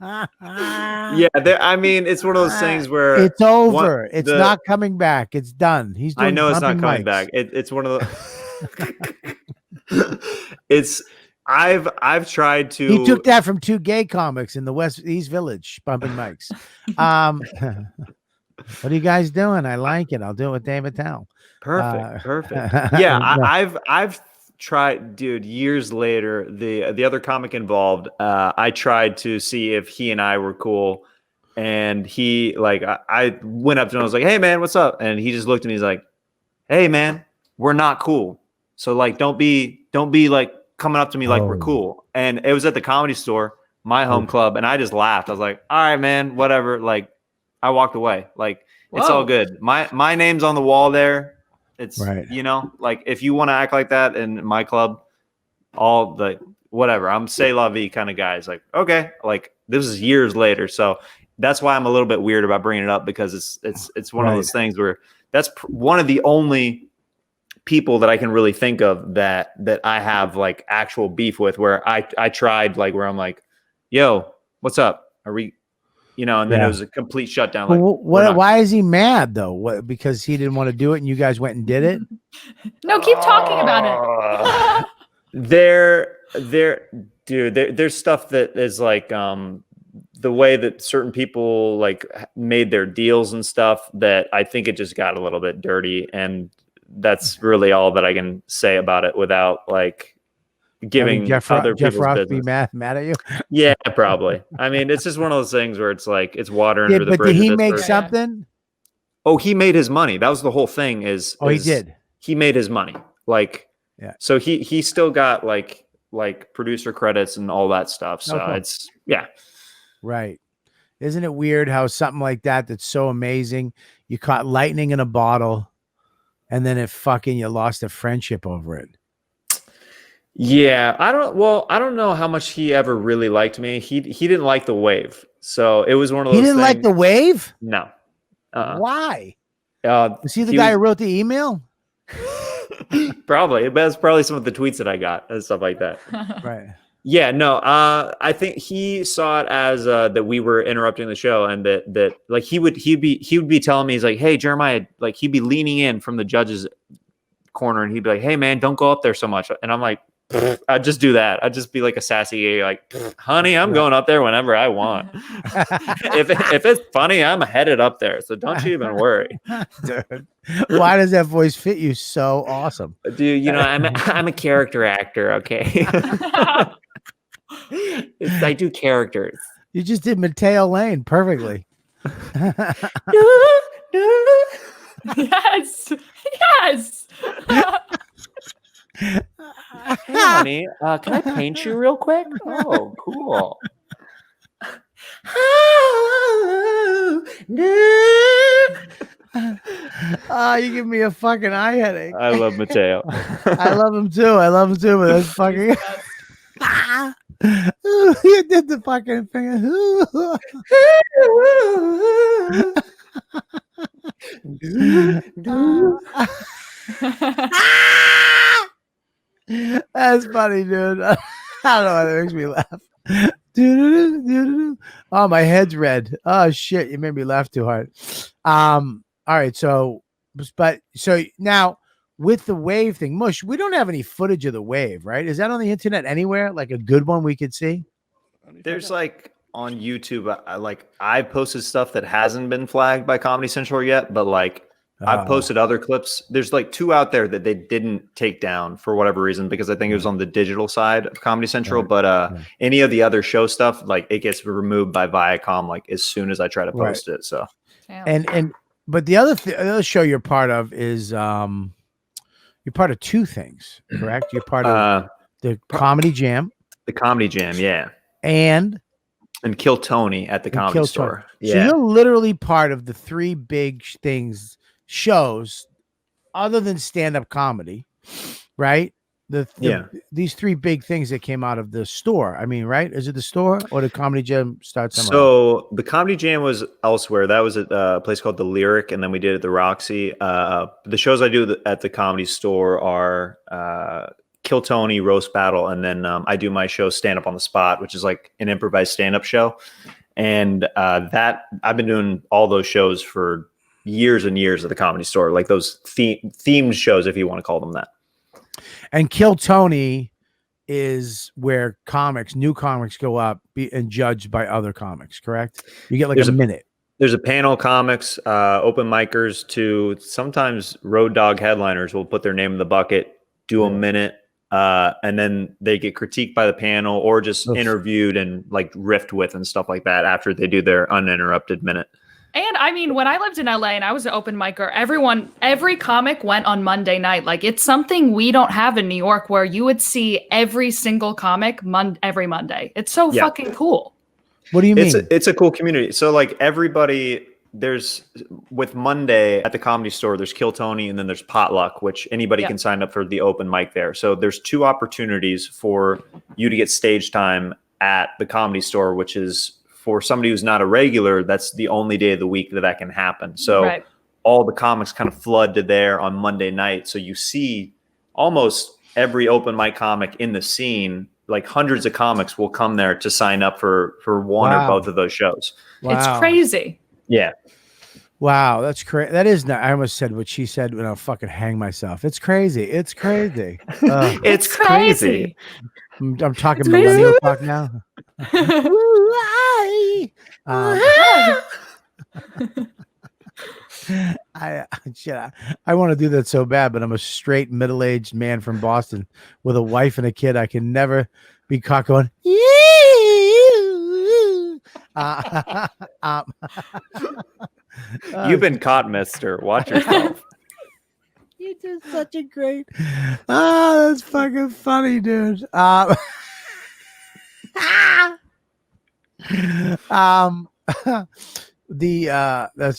Yeah. I mean, it's one of those things where it's over. It's not coming back. It's done. He's doing I know it's not coming mics. back. It's one of the. I've tried to. He took that from 2 gay comics in the East Village, bumping mics. What are you guys doing? I like it. I'll do it with David Towell. Perfect. Yeah, I've tried, dude. Years later, the other comic involved, I tried to see if he and I were cool, and he I went up to him. I was like, "Hey, man, what's up?" And he just looked at me. He's like, "Hey, man, we're not cool. So like, don't be like coming up to me like we're cool." And it was at the Comedy Store, my home club, and I just laughed. I was like, "All right, man, whatever." Like, I walked away. Like, it's all good. My name's on the wall there. It's right. Like if you want to act like that in my club, all the whatever. I'm say la vie kind of guy. It's like, okay, like this is years later, so that's why I'm a little bit weird about bringing it up, because it's one of those things where that's one of the only people that I can really think of that I have like actual beef with, where I tried, like, where I'm like, yo, what's up? Are we, and then it was a complete shutdown. Like, why is he mad though? What, because he didn't want to do it and you guys went and did it? No, keep talking about it. There's stuff that is like, the way that certain people like made their deals and stuff, that I think it just got a little bit dirty, and that's really all that I can say about it without like giving other people's business. Be mad at you? Yeah, probably. I mean, it's just one of those things where it's like it's water under the bridge. But did he make something? Oh, he made his money. That was the whole thing. He did. He made his money. Like, so he still got like producer credits and all that stuff. So it's right. Isn't it weird how something like that's so amazing, you caught lightning in a bottle, and then you lost a friendship over it? Yeah, I don't know how much he ever really liked me. He didn't like the wave. So it was one of those. He didn't like the wave? No. Why? Was he the guy who wrote the email? Probably. That's probably some of the tweets that I got and stuff like that. Right. Yeah, no. I think he saw it as that we were interrupting the show, and that like he'd be telling me, he's like, "Hey, Jeremiah," like he'd be leaning in from the judge's corner, and he'd be like, "Hey, man, don't go up there so much." And I'm like, I'd just do that. I'd just be like a sassy gay, like, "Honey, I'm going up there whenever I want. if it's funny, I'm headed up there. So don't you even worry." Dude, why does that voice fit you so awesome? Dude, I'm a character actor, okay? I do characters. You just did Mateo Lane perfectly. Yes. Hey, honey, can I paint you real quick? Oh, cool. You give me a fucking eye headache. I love Mateo. I love him too, but that's fucking you did the fucking thing. That's funny, dude. I don't know why that makes me laugh. Oh, my head's red. Oh shit, you made me laugh too hard. All right, so now with the wave thing, Mush, we don't have any footage of the wave, right? Is that on the internet anywhere? Like a good one we could see? There's like on YouTube, I've posted stuff that hasn't been flagged by Comedy Central yet, but like I've posted other clips. There's like 2 out there that they didn't take down for whatever reason, because I think it was on the digital side of Comedy Central. But any of the other show stuff, like it gets removed by Viacom like as soon as I try to post it. So but the other show you're part of is you're part of 2 things, correct? You're part of the Comedy Jam. The Comedy Jam, yeah. And Kill Tony at the Comedy Store. Yeah. So you're literally part of the 3 big shows other than stand-up comedy, right? these three big things that came out of the store. I mean, right? Is it the store or the Comedy Jam start somewhere else? So the Comedy Jam was elsewhere. That was at a place called the Lyric, and then we did it at the Roxy. The shows I do at the Comedy Store are Kill Tony, Roast Battle, and then I do my show Stand Up on the Spot, which is like an improvised stand-up show. And that I've been doing all those shows for years and years at the Comedy Store, like those themed shows, if you want to call them that. And Kill Tony is where new comics go up and judged by other comics, correct? You get like a minute. There's a panel comics, open micers, to sometimes road dog headliners will put their name in the bucket, do a minute, and then they get critiqued by the panel or just interviewed and like riffed with and stuff like that after they do their uninterrupted minute. And I mean, when I lived in LA and I was an open micer, every comic went on Monday night. Like, it's something we don't have in New York, where you would see every single comic every Monday. It's so fucking cool. What do you mean? It's a cool community. So like everybody, with Monday at the Comedy Store, there's Kill Tony, and then there's Potluck, which anybody can sign up for the open mic there. So there's 2 opportunities for you to get stage time at the Comedy Store, which is, for somebody who's not a regular, that's the only day of the week that can happen. So all the comics kind of flood to there on Monday night. So you see almost every open mic comic in the scene, like hundreds of comics will come there to sign up for one or both of those shows. Wow. It's crazy. Yeah. Wow, that's crazy. That is not. I almost said what she said when I'll fucking hang myself. It's crazy. It's crazy. It's crazy. I'm talking millennial talk now. I want to do that so bad, but I'm a straight middle-aged man from Boston with a wife and a kid. I can never be caught going. You've been caught, mister. Watch yourself. You did such a great. Oh, that's fucking funny, dude. That's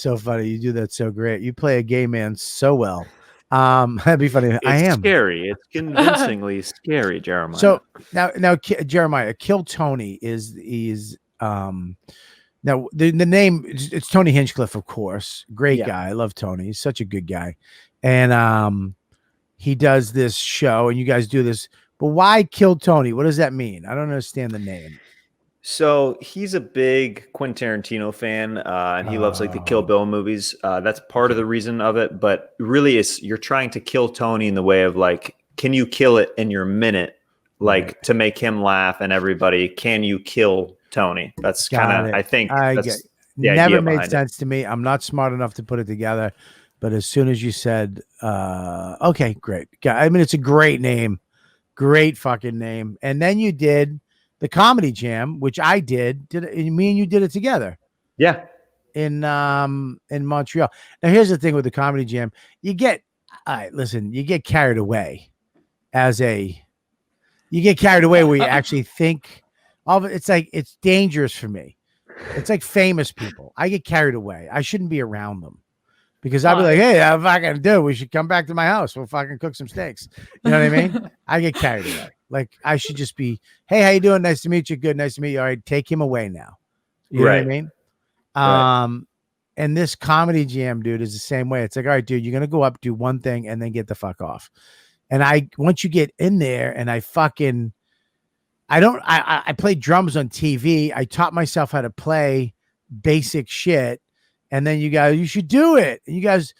so funny. You do that so great. You play a gay man so well. That'd be funny. It's scary. It's convincingly scary, Jeremiah. So now, Jeremiah, Kill Tony is now the name. It's Tony Hinchcliffe, of course. Great guy. I love Tony. He's such a good guy, and he does this show, and you guys do this. But why Kill Tony? What does that mean? I don't understand the name. So he's a big Quentin Tarantino fan, and he loves like the Kill Bill movies. That's part of the reason of it. But really, you're trying to kill Tony in the way of like, can you kill it in your minute, like to make him laugh and everybody? Can you kill Tony? That's kind of, I think, that's never made sense to me. I'm not smart enough to put it together. But as soon as you said, okay, great. I mean, it's a great name, great fucking name. And then you did the Comedy Jam, which I did. Me and you did it together. Yeah. In Montreal. Now here's the thing with the Comedy Jam. You get carried away where you actually think of it. It's like, it's dangerous for me. It's like famous people. I get carried away. I shouldn't be around them because I'll be like, hey, I'm fucking dude, we should come back to my house. We'll fucking cook some steaks. You know what I mean? I get carried away. Like I should just be, hey, how you doing? Nice to meet you. Good. Nice to meet you. All right. Take him away now. You know what I mean? And this Comedy Jam, dude, is the same way. It's like, all right, dude, you're going to go up, do one thing and then get the fuck off. And once you get in there and I played drums on TV. I taught myself how to play basic shit. And then you guys, you should do it. And you guys,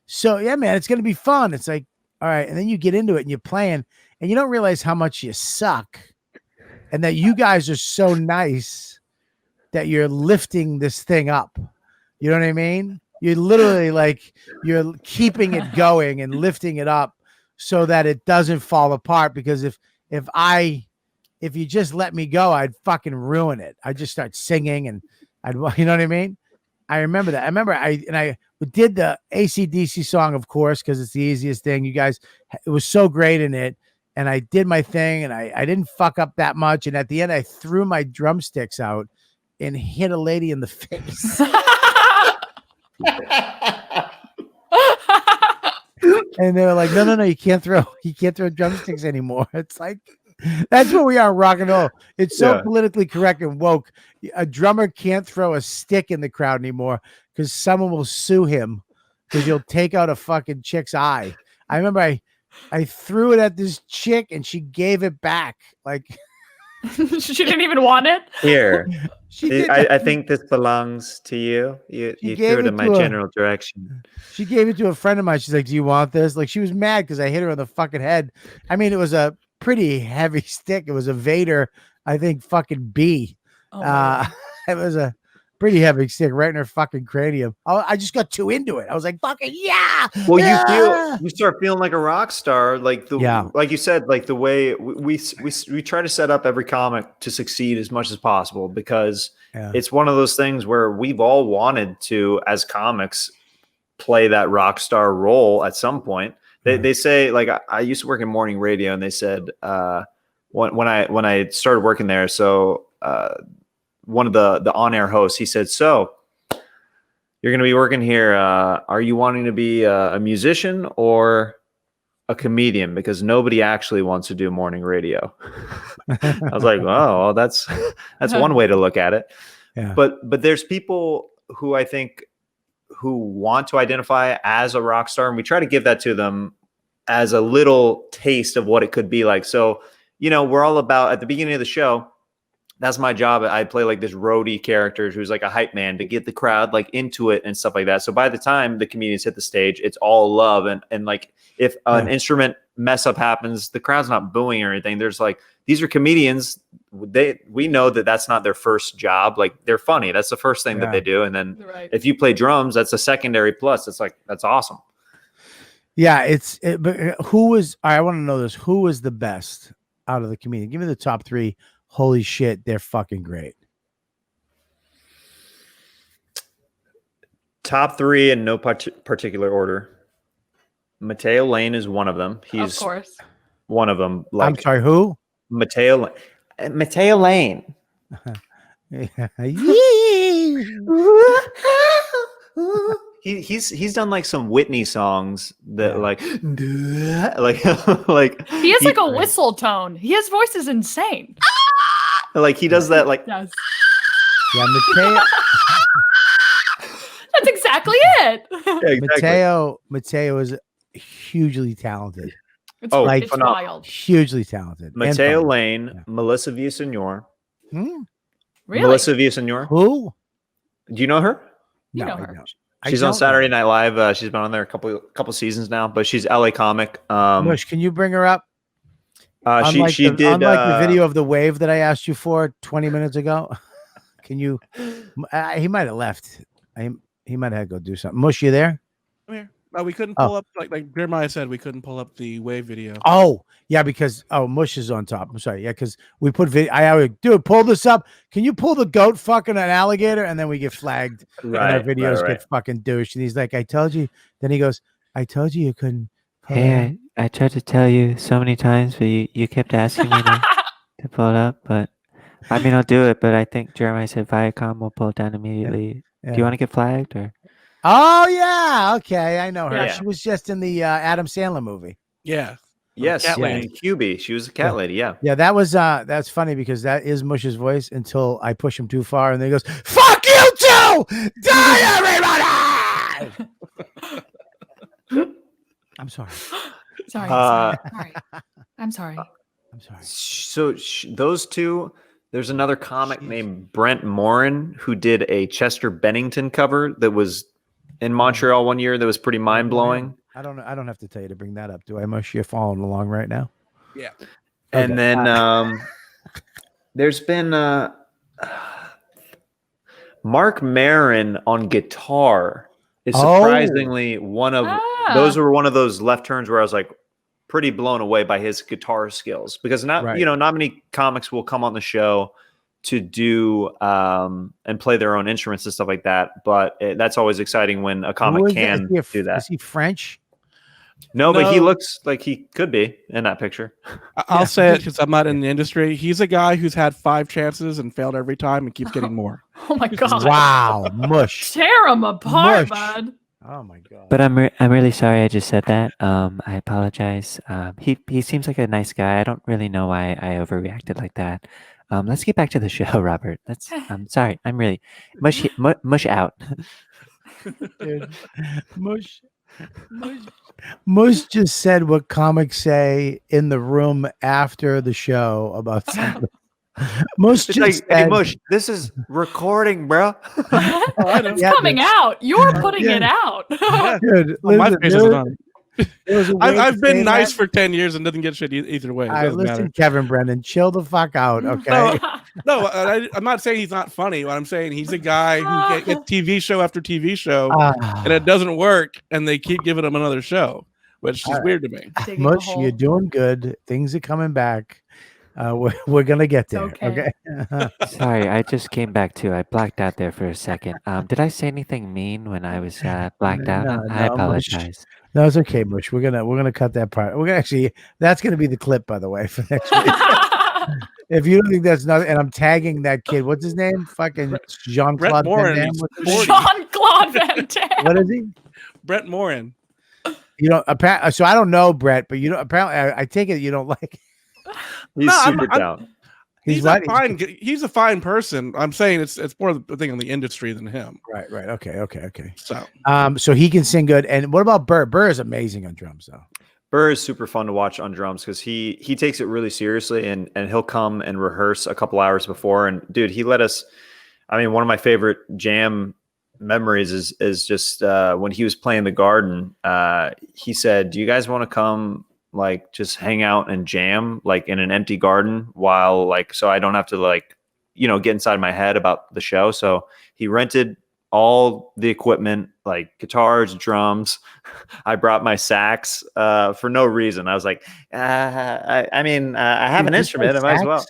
so yeah, man, it's going to be fun. It's like, all right. And then you get into it and you're playing and you don't realize how much you suck and that you guys are so nice that you're lifting this thing up. You know what I mean? You're literally like, you're keeping it going and lifting it up so that it doesn't fall apart. Because if you just let me go, I'd fucking ruin it. I'd just start singing and you know what I mean? I remember that. I did the AC/DC song, of course, because it's the easiest thing. You guys, it was so great in it. And I did my thing and I didn't fuck up that much. And at the end, I threw my drumsticks out and hit a lady in the face. And they were like, no, you can't throw drumsticks anymore. It's like, that's where we are in rock and roll. It's so politically correct and woke. A drummer can't throw a stick in the crowd anymore because someone will sue him because you'll take out a fucking chick's eye. I remember I threw it at this chick and she gave it back. Like she didn't even want it. Here. I think this belongs to you. You threw it in my general direction. She gave it to a friend of mine. She's like, "Do you want this?" Like she was mad because I hit her on the fucking head. I mean, it was a pretty heavy stick. It was a Vader, I think, fucking B. It was a pretty heavy stick right in her fucking cranium. I just got too into it. I was like, fucking yeah. Well, yeah! you start feeling like a rock star, like like you said, like the way we try to set up every comic to succeed as much as possible because it's one of those things where we've all wanted to, as comics, play that rock star role at some point. They say, like, I used to work in morning radio, and they said when I started working there, so one of the on-air hosts, he said, "So you're going to be working here. Are you wanting to be a musician or a comedian? Because nobody actually wants to do morning radio." I was like, "Oh, well, that's one way to look at it." Yeah. But there's people who I think who want to identify as a rock star, and we try to give that to them as a little taste of what it could be like. So, we're all about, at the beginning of the show, that's my job. I play like this roadie character who's like a hype man to get the crowd like into it and stuff like that. So by the time the comedians hit the stage, it's all love. And like, if an instrument mess up happens, the crowd's not booing or anything. There's like, these are comedians. We know that that's not their first job. Like, they're funny. That's the first thing that they do. And then if you play drums, that's a secondary plus. It's like, that's awesome. Yeah. But I want to know this. Who was the best out of the comedian? Give me the top three. Holy shit, they're fucking great. Top three in no particular order. Mateo Lane is one of them. He's of course one of them. Like, I'm sorry, who? Mateo Lane. He's done like some Whitney songs that like he has like a whistle tone. His voice is insane. Like he does that like yes. Yeah, Mateo. That's exactly it. Yeah, exactly. Mateo is hugely talented. It's wild. Hugely talented. Mateo Lane, Melissa Villaseñor. Really? Melissa Villaseñor. Who? Do you know her? You know her. She's on Saturday Night Live. She's been on there a couple seasons now, but she's LA comic. Mush, can you bring her up? She did unlike the video of the wave that I asked you for 20 minutes ago. Can you? He might have left. He might have to go do something. Mush, you there? Come here. We couldn't pull up like Jeremiah said. We couldn't pull up the wave video. Oh yeah, because Mush is on top. I'm sorry. Yeah, because we put video. I always pull this up. Can you pull the goat fucking an alligator? And then we get flagged. Right. And our videos get fucking douche. And he's like, "I told you." Then he goes, "I told you couldn't." Hey, I tried to tell you so many times, but you kept asking me to pull it up. But I mean, I'll do it. But I think Jeremiah said Viacom will pull it down immediately. Yeah. Do you want to get flagged or? Oh yeah, okay, I know her. Yeah. She was just in the Adam Sandler movie. Yeah. Yes, Cat lady. QB. She was a cat lady. Yeah. Yeah, that was that's funny because that is Mush's voice until I push him too far and then he goes, "Fuck you too! Die everybody!" I'm sorry. Sorry. I'm sorry. I'm sorry. So those two. There's another comic named Brent Morin who did a Chester Bennington cover that was in Montreal one year that was pretty mind blowing. I don't know. I don't have to tell you to bring that up, do I? Mush, you're following along right now. Yeah. And then there's been Mark Maron on guitar is surprisingly one of those were one of those left turns where I was like pretty blown away by his guitar skills because not many comics will come on the show to do and play their own instruments and stuff like that. But that's always exciting when a comic can do that. Is he French? No, but he looks like he could be in that picture. I'll say it because I'm not in the industry. He's a guy who's had 5 chances and failed every time and keeps getting more. Oh my god! Wow, Mush. Tear him apart, Mush. bud. Oh my god. But I'm really sorry I just said that. I apologize. He seems like a nice guy. I don't really know why I overreacted like that. Let's get back to the show, Robert. I'm sorry. I'm really mush out. Dude, Mush just said what comics say in the room after the show about something. Mush It's just like, said, hey, Mush, this is recording, bro. It's Yeah, coming dude. out. You're putting Yeah. it out. dude, Oh, my listen, face isn't on. there was a way to I've been say nice that. for 10 years and doesn't get shit either way. It All right, doesn't listen, matter. Kevin Brennan, chill the fuck out, okay? No, I'm not saying he's not funny. What I'm saying, he's a guy who gets TV show after TV show, and it doesn't work, and they keep giving him another show, which is weird to me. Digging a Mush, hole. you're doing good. Things are coming back. We're gonna get there. okay. Okay. Sorry, I just came back too. I blacked out there for a second. Did I say anything mean when I was blacked out? No, I no, Mush. apologize. No, it's okay, Mush. We're gonna cut that part. We're gonna actually that's gonna be the clip, by the way, for next week. If you don't think that's nothing, and I'm tagging that kid. What's his name? Fucking Jean Brett Claude Van Morin. Damme. He's What's his 40. name? Jean-Claude Van Damme. What is he? Brett Morin. You know, apparently. So I don't know Brett, but you know, apparently, I take it you don't like. He's No, I'm- super I'm- down. He's what? a fine. He's a fine person. I'm saying it's more the thing on the industry than him. Right. Okay. So So he can sing good. And what about Burr? Burr is amazing on drums, though. Burr is super fun to watch on drums because he takes it really seriously and he'll come and rehearse a couple hours before. And dude, he let us. I mean, one of my favorite jam memories is just when he was playing the Garden. He said, "Do you guys want to come?" Like just hang out and jam like in an empty garden while like so I don't have to like get inside my head about the show. So he rented all the equipment like guitars, drums. I brought my sax for no reason. I was like, I have an instrument. I might as well.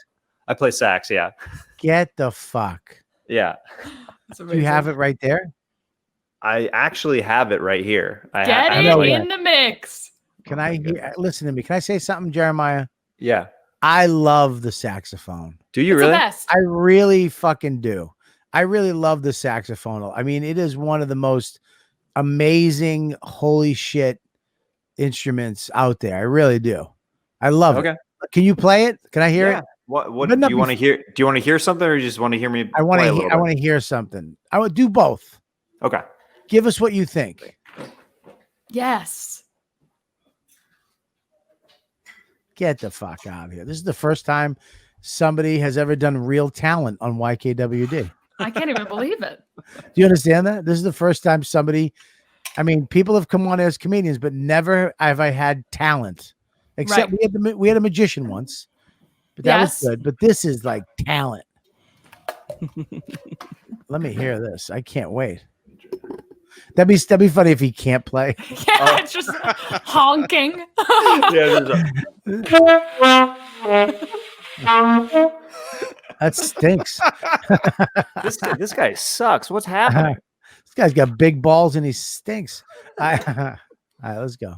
I play sax. Yeah. Get the fuck. Yeah. Do you have it right there? I actually have it right here. Get I it have, in the mix. Can I hear? Listen to me. Can I say something, Jeremiah? Yeah. I love the saxophone. Do you It's really? the best. I really fucking do. I really love the saxophone. I mean, it is one of the most amazing, holy shit instruments out there. I really do. I love it. Okay. Can you play it? Can I hear Yeah. it? What But do not you want to hear? Do you want to hear something or you just want to hear me? I want play a to. little I bit? want to hear something. I would do both. Okay. Give us what you think. Yes. Get the fuck out of here. This is the first time somebody has ever done real talent on YKWD. I can't even believe it. Do you understand that? This is the first time somebody, I mean, people have come on as comedians, but never have I had talent. Except Right. we had a magician once, but that Yes. was good. But this is like talent. Let me hear this. I can't wait. That'd be funny if he can't play. Yeah, it's just honking. That stinks. This guy sucks. What's happening? This guy's got big balls and he stinks. All right, let's go.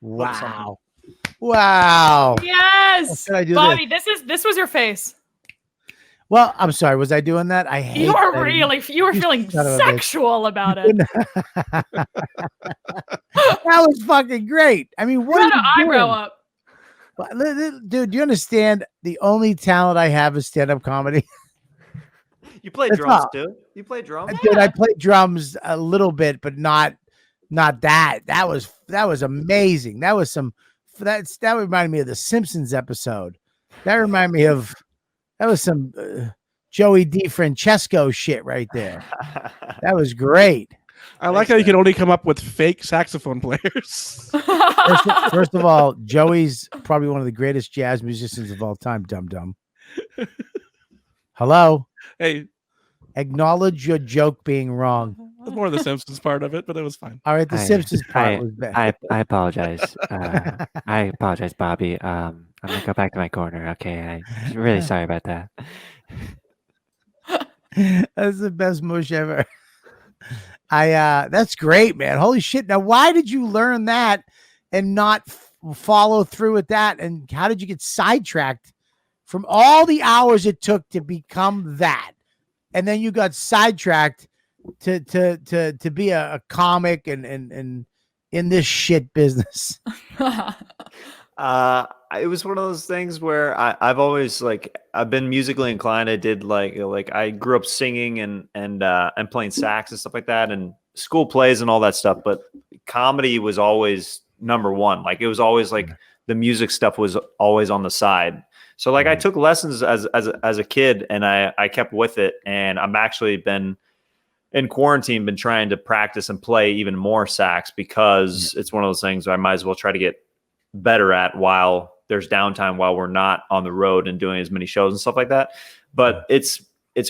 Wow. Wow. Yes. Should I do Bobby, this was your face. Well, I'm sorry. Was I doing that? I hate You were that. you were feeling son of a bitch. sexual about it. That was fucking great. I mean, You what had are an you eyebrow doing? up. Dude, do you understand? The only talent I have is stand-up comedy. You play That's drums all. too? You play drums? Dude, I play drums a little bit, but not that. That was amazing. That was that reminded me of the Simpsons episode. That reminded me of that was some Joey DiFrancesco shit right there. That was great. I like how you can only come up with fake saxophone players. First of all, Joey's probably one of the greatest jazz musicians of all time. Dum dum. Hello. Hey, Acknowledge your joke being wrong. that's more of the Simpsons part of it, but it was fine. All right, the Simpsons part was bad. I apologize. I apologize, Bobby. I'm gonna go back to my corner. Okay, I'm really sorry about that. That's the best mush ever. That's great, man. Holy shit. Now, why did you learn that and not follow through with that? And how did you get sidetracked from all the hours it took to become that? And then you got sidetracked to be a comic and in this shit business. It was one of those things where I've always I've been musically inclined. I did I grew up singing and playing sax and stuff like that, and school plays and all that stuff. But comedy was always number one. Like it was always the music stuff was always on the side. So I took lessons as a kid, and I kept with it. And I'm actually been in quarantine, been trying to practice and play even more sax it's one of those things I might as well try to get better at while there's downtime, while we're not on the road and doing as many shows and stuff like that. But it's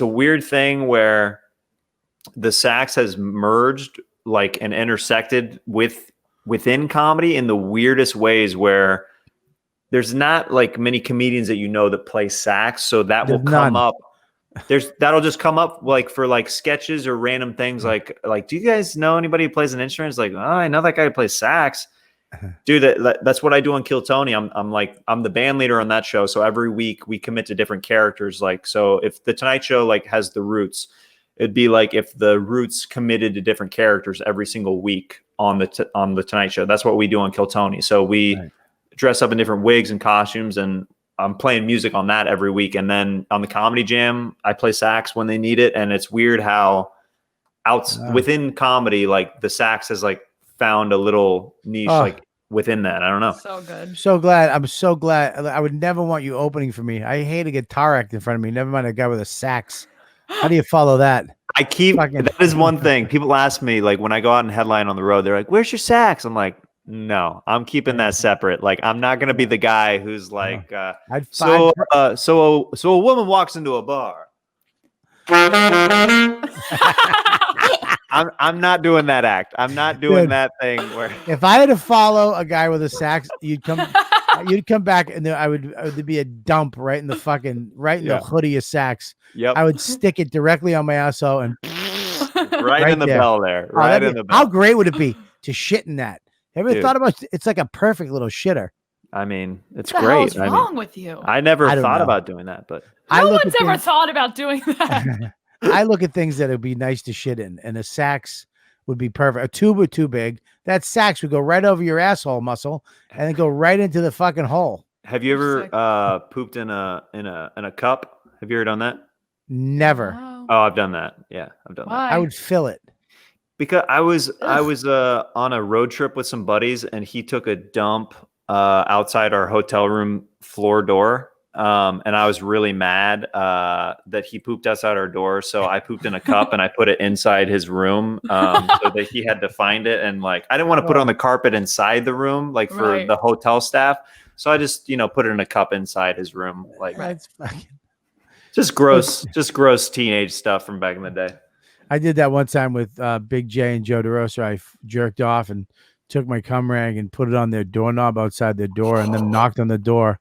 a weird thing where the sax has merged and intersected within comedy in the weirdest ways, where there's not many comedians that that play sax. So that will come up. That'll just come up for sketches or random things like, do you guys know anybody who plays an instrument? It's like, oh, I know that guy who plays sax. Dude, that's what I do on Kill Tony. I'm the band leader on that show. So every week we commit to different characters. So if the Tonight Show has the Roots, it'd be if the Roots committed to different characters every single week on the Tonight Show. That's what we do on Kill Tony. So we dress up in different wigs and costumes, and I'm playing music on that every week. And then on the Comedy Jam, I play sax when they need it. And it's weird how within comedy, the sax has found a little niche within that. I don't know. So good. So glad. I'm so glad. I would never want you opening for me. I hate a guitar act in front of me. Never mind a guy with a sax. How do you follow that? That is one thing. People ask me when I go out and headline on the road, they're like, "Where's your sax?" I'm like, no, I'm keeping that separate. I'm not going to be the guy who's so a woman walks into a bar. I'm not doing that act. I'm not doing that thing where if I had to follow a guy with a sax, you'd come back and there'd be a dump right in the hoodie of sax. Yep. I would stick it directly on my asshole and right in the there. bell there. Right in the bell. How great would it be to shit in that? Have you ever thought about it's like a perfect little shitter? I mean, it's what great. What's wrong with you? I never thought about doing that, but no one's ever thought about doing that. I look at things that would be nice to shit in, and a sax would be perfect. A tube would too big. That sax would go right over your asshole muscle and then go right into the fucking hole. Have you ever pooped in a cup? Have you ever done that? Never. Wow. Oh, I've done that. Yeah, I've done that. I would fill it. Because I was on a road trip with some buddies, and he took a dump outside our hotel room floor door. And I was really mad that he pooped outside our door. So I pooped in a cup and I put it inside his room so that he had to find it. And I didn't want to put it on the carpet inside the room, for the hotel staff. So I just, put it in a cup inside his room. That's fucking just gross teenage stuff from back in the day. I did that one time with Big J and Joe DeRosa. I jerked off and took my cum rag and put it on their doorknob outside their door, and then knocked on the door.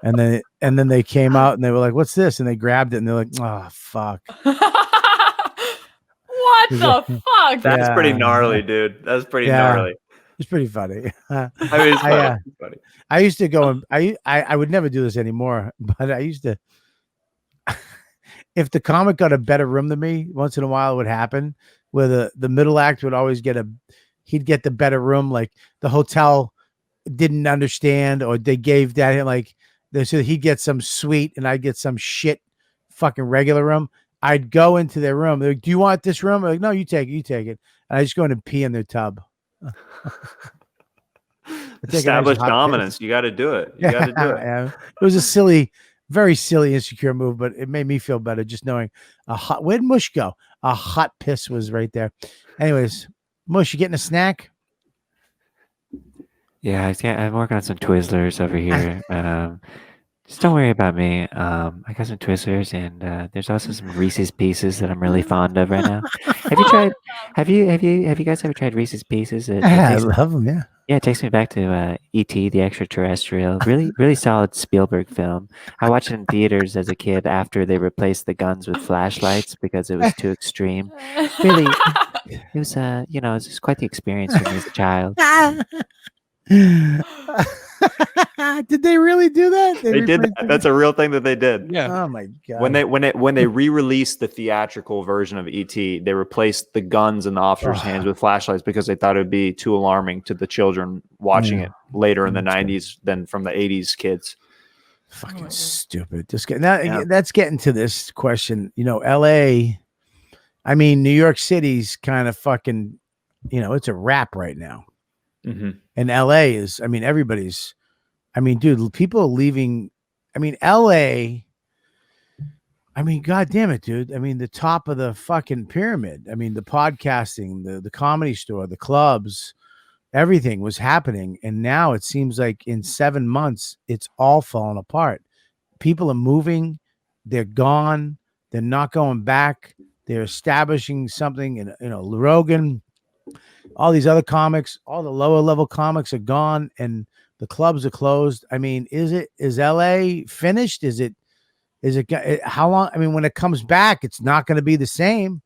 And then they came out and they were like, "What's this?" And they grabbed it and they're like, "Oh fuck!" What the fuck? That's pretty gnarly, dude. That's pretty gnarly. It's pretty funny. I mean, it's funny. I used to go and I would never do this anymore, but I used to. If the comic got a better room than me, once in a while it would happen where the middle act would always he'd get the better room. Like the hotel didn't understand, or they gave that so he'd get some suite and I'd get some shit fucking regular room. I'd go into their room. They're like, "Do you want this room?" I'm like, "No, you take it. And I just go in and pee in their tub. Establish dominance. You got to do it. You got to do it. Yeah. It was a silly Very silly, insecure move, but it made me feel better just knowing where'd Mush go? A hot piss was right there. Anyways, Mush, you getting a snack? Yeah, I'm working on some Twizzlers over here. Just don't worry about me. I got some Twizzlers, and there's also some Reese's Pieces that I'm really fond of right now. Have you tried? Have you guys ever tried Reese's Pieces? I love them. Yeah. Yeah, it takes me back to E.T. the Extraterrestrial. Really solid Spielberg film. I watched it in theaters as a kid after they replaced the guns with flashlights because it was too extreme. Really, it was it was just quite the experience for me as a child. Did they really do that? They did that. That's a real thing that they did. Yeah. Oh my god. When they re-released the theatrical version of ET, they replaced the guns in the officers' hands with flashlights because they thought it would be too alarming to the children watching it later in the 90s than from the 80s kids. Fucking stupid. That's getting to this question. LA, I mean, New York City's kind of fucking, it's a wrap right now. Mm-hmm. And LA is, I mean, everybody's, I mean, dude, people are leaving. I mean, LA, I mean, God damn it, dude. I mean, the top of the fucking pyramid. I mean, the podcasting, the comedy store, the clubs, everything was happening. And now it seems like in 7 months, it's all falling apart. People are moving. They're gone. They're not going back. They're establishing something. And, Rogan, all these other comics, all the lower level comics are gone and the clubs are closed. I mean, is LA finished? Is it how long? I mean, when it comes back, it's not going to be the same.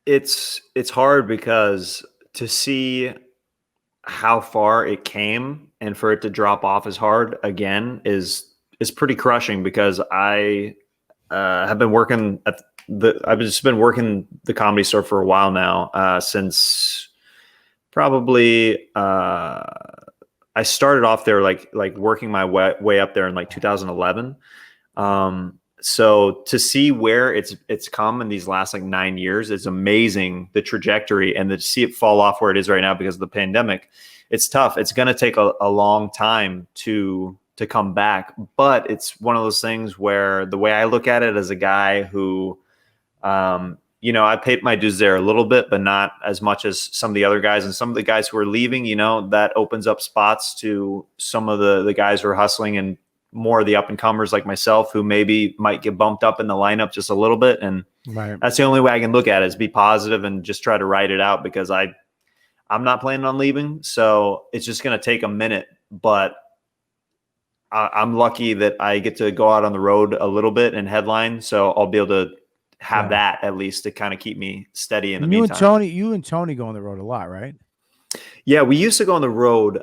It's hard because to see how far it came and for it to drop off as hard again is pretty crushing because I have been working at I've just been working the Comedy Store for a while now, since probably I started off there like working my way up there in like 2011. So to see where it's come in these last like 9 years, it's amazing, the trajectory, and to see it fall off where it is right now because of the pandemic. It's tough. It's going to take a long time to come back, but it's one of those things where the way I look at it as a guy who, I paid my dues there a little bit, but not as much as some of the other guys. And some of the guys who are leaving, that opens up spots to some of the guys who are hustling and more of the up and comers like myself, who maybe might get bumped up in the lineup just a little bit. And that's the only way I can look at it, is be positive and just try to ride it out, because I'm not planning on leaving. So it's just going to take a minute, but I'm lucky that I get to go out on the road a little bit and headline. So I'll be able to have that at least to kind of keep me steady in the meantime. You and Tony go on the road a lot, right? Yeah, we used to go on the road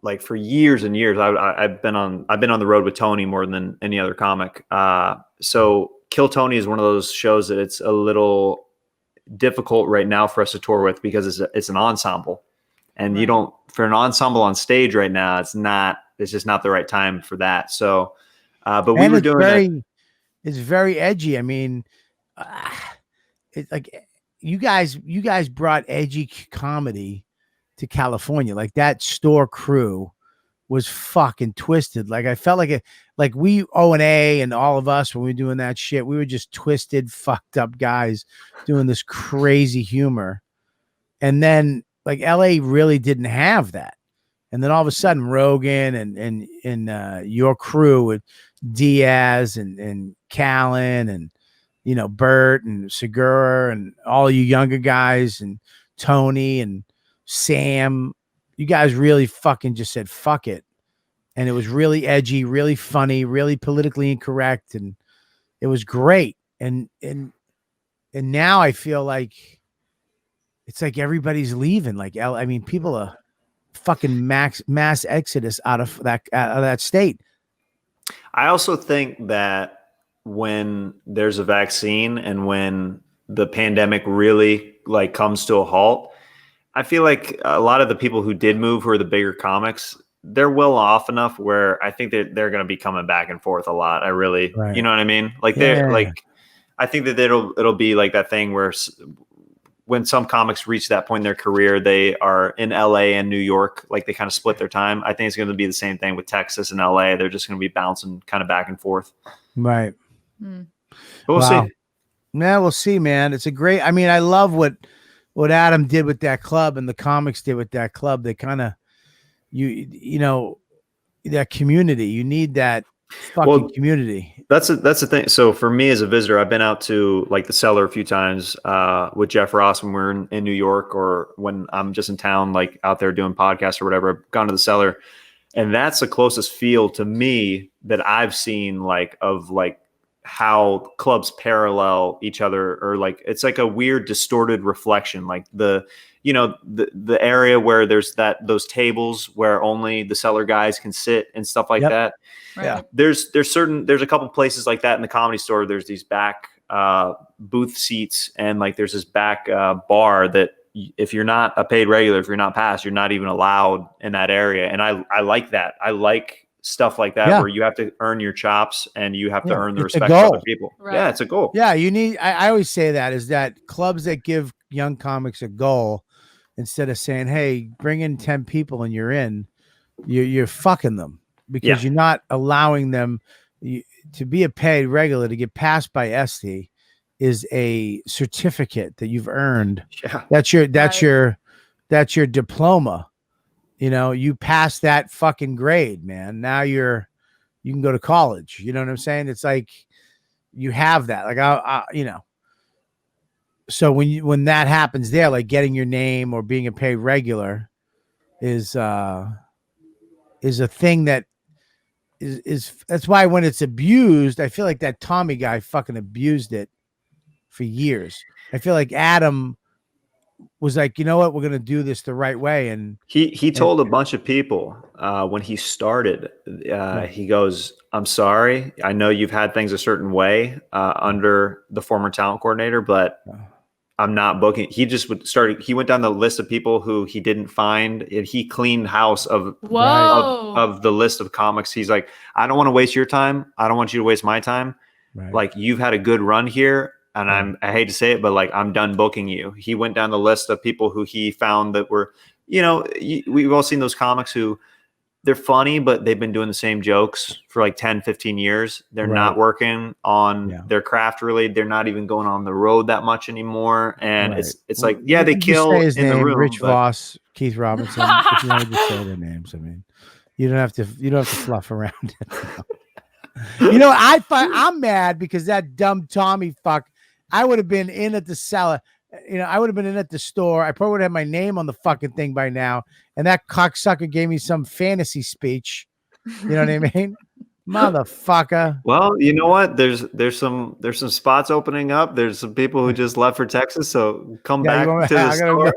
like for years and years. I've been on the road with Tony more than any other comic. So Kill Tony is one of those shows that it's a little difficult right now for us to tour with because it's an ensemble, and you don't, for an ensemble on stage right now, it's just not the right time for that. So, but we were doing that. It's very edgy. I mean, it's like you guys brought edgy comedy to California. Like that store crew was fucking twisted. Like I felt like we O&A and all of us, when we were doing that shit, we were just twisted, fucked up guys doing this crazy humor. And then like LA really didn't have that. And then all of a sudden Rogan and your crew with Diaz and Callan and, Bert and Segura and all you younger guys and Tony and Sam, you guys really fucking just said, fuck it. And it was really edgy, really funny, really politically incorrect. And it was great. And now I feel like it's like everybody's leaving. Like, I mean, people are fucking mass exodus out of that state. I also think that when there's a vaccine and when the pandemic really like comes to a halt, I feel like a lot of the people who did move, who are the bigger comics, they're well off enough where I think that they're going to be coming back and forth a lot. I really, you know what I mean? Like they're like, I think that it'll be like that thing where when some comics reach that point in their career, they are in LA and New York, like they kind of split their time. I think it's going to be the same thing with Texas and LA. They're just going to be bouncing kind of back and forth. Right. But we'll Wow. see. Yeah, we'll see, man. It's a great. I mean, I love what Adam did with that club and the comics did with that club. They kind of, you know, that community. You need that fucking community. That's the thing. So for me as a visitor, I've been out to like the Cellar a few times with Jeff Ross when we're in New York, or when I'm just in town, like out there doing podcasts or whatever. I've gone to the Cellar, and that's the closest feel to me that I've seen, like of like how clubs parallel each other, or like it's like a weird distorted reflection, like the area where there's those tables where only the Cellar guys can sit and stuff like that. Right. Yeah. There's a couple places like that in the Comedy Store. There's these back booth seats, and like there's this back bar that if you're not a paid regular, if you're not passed, you're not even allowed in that area. And I like that. I like stuff like that where you have to earn your chops and you have to earn the respect of other people. Right. Yeah, it's a goal. Yeah, you need. I always say that is that clubs that give young comics a goal, instead of saying, "Hey, bring in 10 people and you're in," you're fucking them, because you're not allowing them to be a paid regular. To get passed by Esty is a certificate that you've earned. Yeah, that's your diploma. You know, you pass that fucking grade, man. Now you can go to college. You know what I'm saying? It's like you have that. Like I you know. So when that happens there, like getting your name or being a paid regular is a thing that is that's why when it's abused, I feel like that Tommy guy fucking abused it for years. I feel like Adam was like, you know what, we're gonna do this the right way, and he told a bunch of people when he started. He goes, "I'm sorry. I know you've had things a certain way under the former talent coordinator, but I'm not booking." He just he went down the list of people who he didn't find, and he cleaned house of the list of comics. He's like, "I don't want to waste your time. I don't want you to waste my time. Right. Like, you've had a good run here, and I hate to say it, but like, I'm done booking you." He went down the list of people who he found that were, you know, we've all seen those comics who they're funny, but they've been doing the same jokes for like 10, 15 years. They're not working on their craft really. They're not even going on the road that much anymore. And it's like, yeah, they kill his in name, the room. Rich Voss, Keith Robinson. If you want to just say their names, I mean, you don't have to fluff around it. You know, I'm mad because that dumb Tommy fuck. I would have been in at the Cellar. You know, I would have been in at the store. I probably would have had my name on the fucking thing by now. And that cocksucker gave me some fantasy speech. You know what I mean? Motherfucker. Well, you know what? There's some spots opening up. There's some people who just left for Texas. So come back to the store.